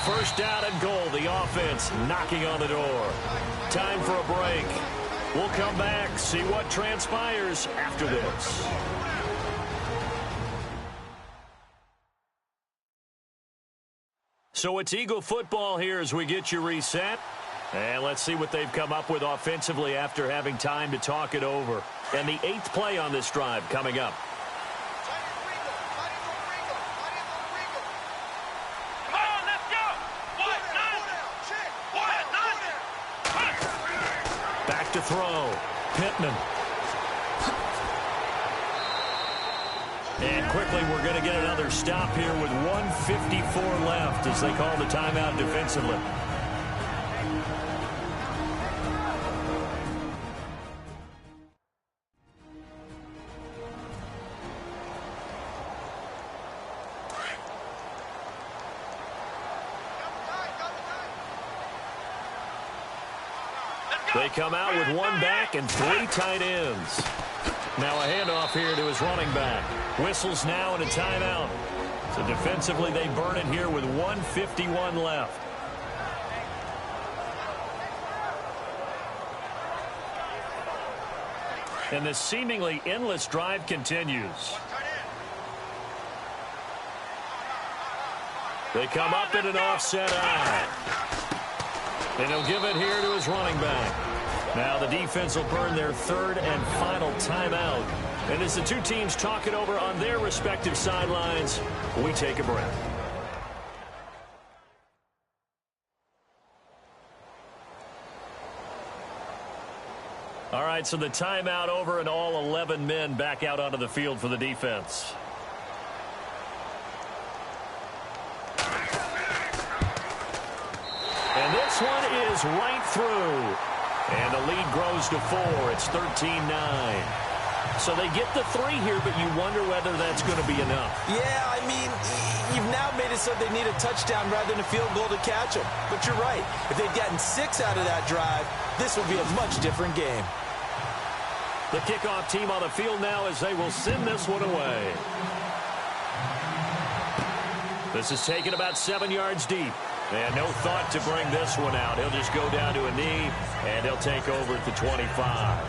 First down and goal. The offense knocking on the door. Time for a break. We'll come back, see what transpires after this. So it's Eagle football here as we get you reset. And let's see what they've come up with offensively after having time to talk it over. And the 8th play on this drive coming up. Come on, let's go. Back to throw. Pittman. And quickly, we're going to get another stop here with 1:54 left as they call the timeout defensively. They come out with 1 back and 3 tight ends. Now a handoff here to his running back. Whistles now and a timeout. So defensively they burn it here with 1:51 left. And this seemingly endless drive continues. They come up in an offset eye. And he'll give it here to his running back. Now the defense will burn their 3rd and final timeout. And as the two teams talk it over on their respective sidelines, we take a breath. All right, so the timeout over and all 11 men back out onto the field for the defense. And this one is right through. And the lead grows to 4. It's 13-9. So they get the 3 here, but you wonder whether that's going to be enough. Yeah, I mean, you've now made it so they need a touchdown rather than a field goal to catch them. But you're right. If they'd gotten 6 out of that drive, this would be a much different game. The kickoff team on the field now as they will send this one away. This is taken about 7 yards deep. And no thought to bring this one out. He'll just go down to a knee, and he'll take over at the 25.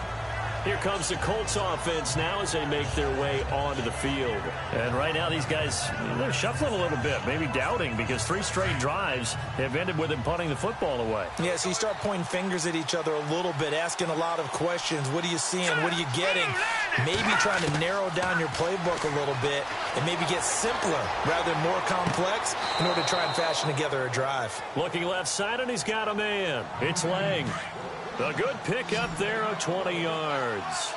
Here comes the Colts offense now as they make their way onto the field. And right now these guys, they're shuffling a little bit, maybe doubting, because 3 straight drives have ended with them punting the football away. Yeah, so you start pointing fingers at each other a little bit, asking a lot of questions. What are you seeing? What are you getting? Maybe trying to narrow down your playbook a little bit and maybe get simpler rather than more complex in order to try and fashion together a drive. Looking left side, and he's got a man. It's Lang. A good pick up there of 20 yards.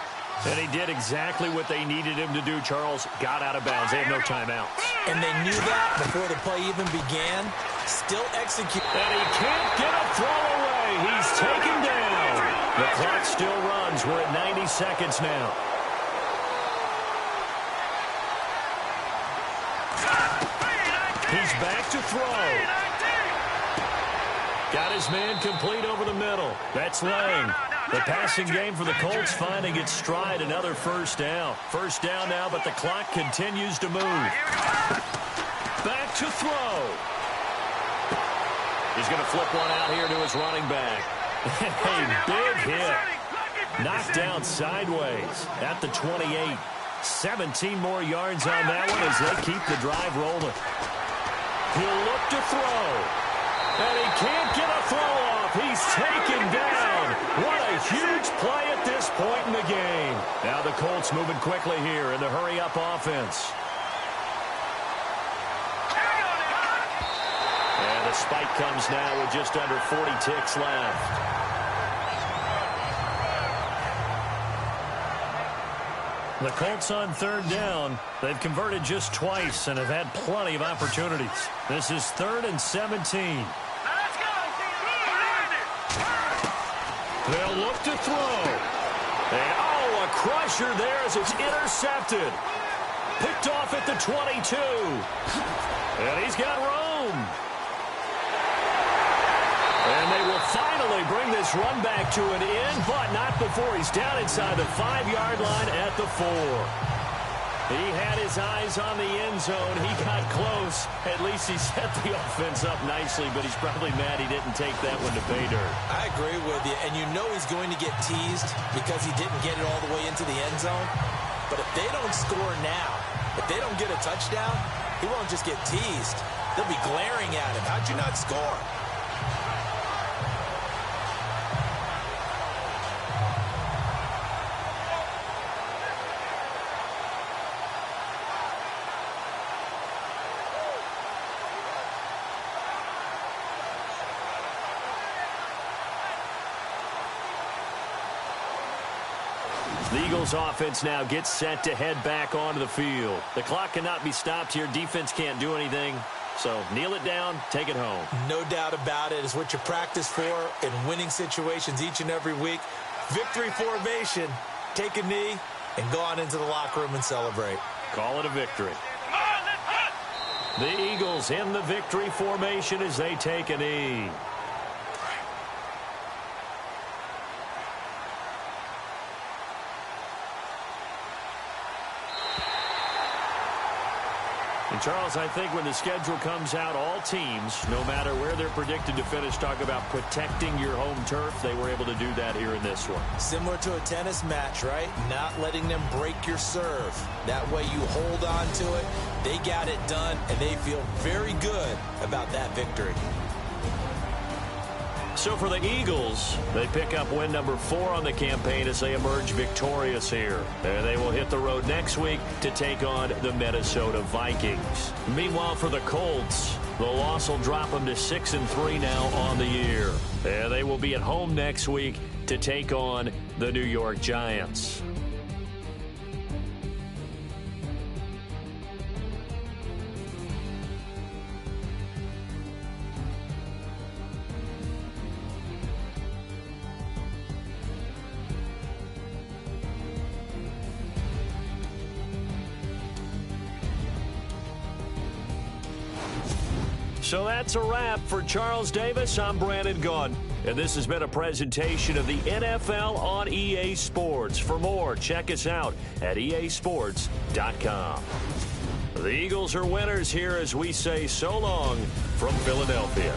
And he did exactly what they needed him to do, Charles. Got out of bounds. They have no timeouts. And they knew that before the play even began. Still execute. And he can't get a throw away. He's taken down. The clock still runs. We're at 90 seconds now. He's back to throw. Got his man complete over the middle. That's Lang. The passing game for the Colts finding its stride. Another first down. First down now, but the clock continues to move. Back to throw. He's going to flip one out here to his running back. A big hit. Knocked down sideways at the 28. 17 more yards on that one as they keep the drive rolling. He'll look to throw. And he can't get a throw off. He's taken down. What a huge play at this point in the game. Now the Colts moving quickly here in the hurry-up offense. And the spike comes now with just under 40 ticks left. The Colts on 3rd down. They've converted just twice and have had plenty of opportunities. This is 3rd and 17. They'll look to throw. And, oh, a crusher there as it's intercepted. Picked off at the 22. And he's got room. And they will finally bring this run back to an end, but not before he's down inside the 5-yard line at the 4. He had his eyes on the end zone. He got close. At least he set the offense up nicely, but he's probably mad he didn't take that one to pay dirt. I agree with you, and you know he's going to get teased because he didn't get it all the way into the end zone. But if they don't score now, if they don't get a touchdown, he won't just get teased. They'll be glaring at him. How'd you not score? The Eagles offense now gets set to head back onto the field. The clock cannot be stopped here. Defense can't do anything. So kneel it down, take it home. No doubt about it. It's what you practice for in winning situations each and every week. Victory formation. Take a knee and go on into the locker room and celebrate. Call it a victory. The Eagles in the victory formation as they take a knee. And Charles, I think when the schedule comes out, all teams, no matter where they're predicted to finish, talk about protecting your home turf. They were able to do that here in this one. Similar to a tennis match, right? Not letting them break your serve. That way you hold on to it. They got it done, and they feel very good about that victory. So for the Eagles, they pick up win number 4 on the campaign as they emerge victorious here. And they will hit the road next week to take on the Minnesota Vikings. Meanwhile, for the Colts, the loss will drop them to 6-3 now on the year. And they will be at home next week to take on the New York Giants. So that's a wrap for Charles Davis. I'm Brandon Gaudin, and this has been a presentation of the NFL on EA Sports. For more, check us out at easports.com. The Eagles are winners here as we say so long from Philadelphia.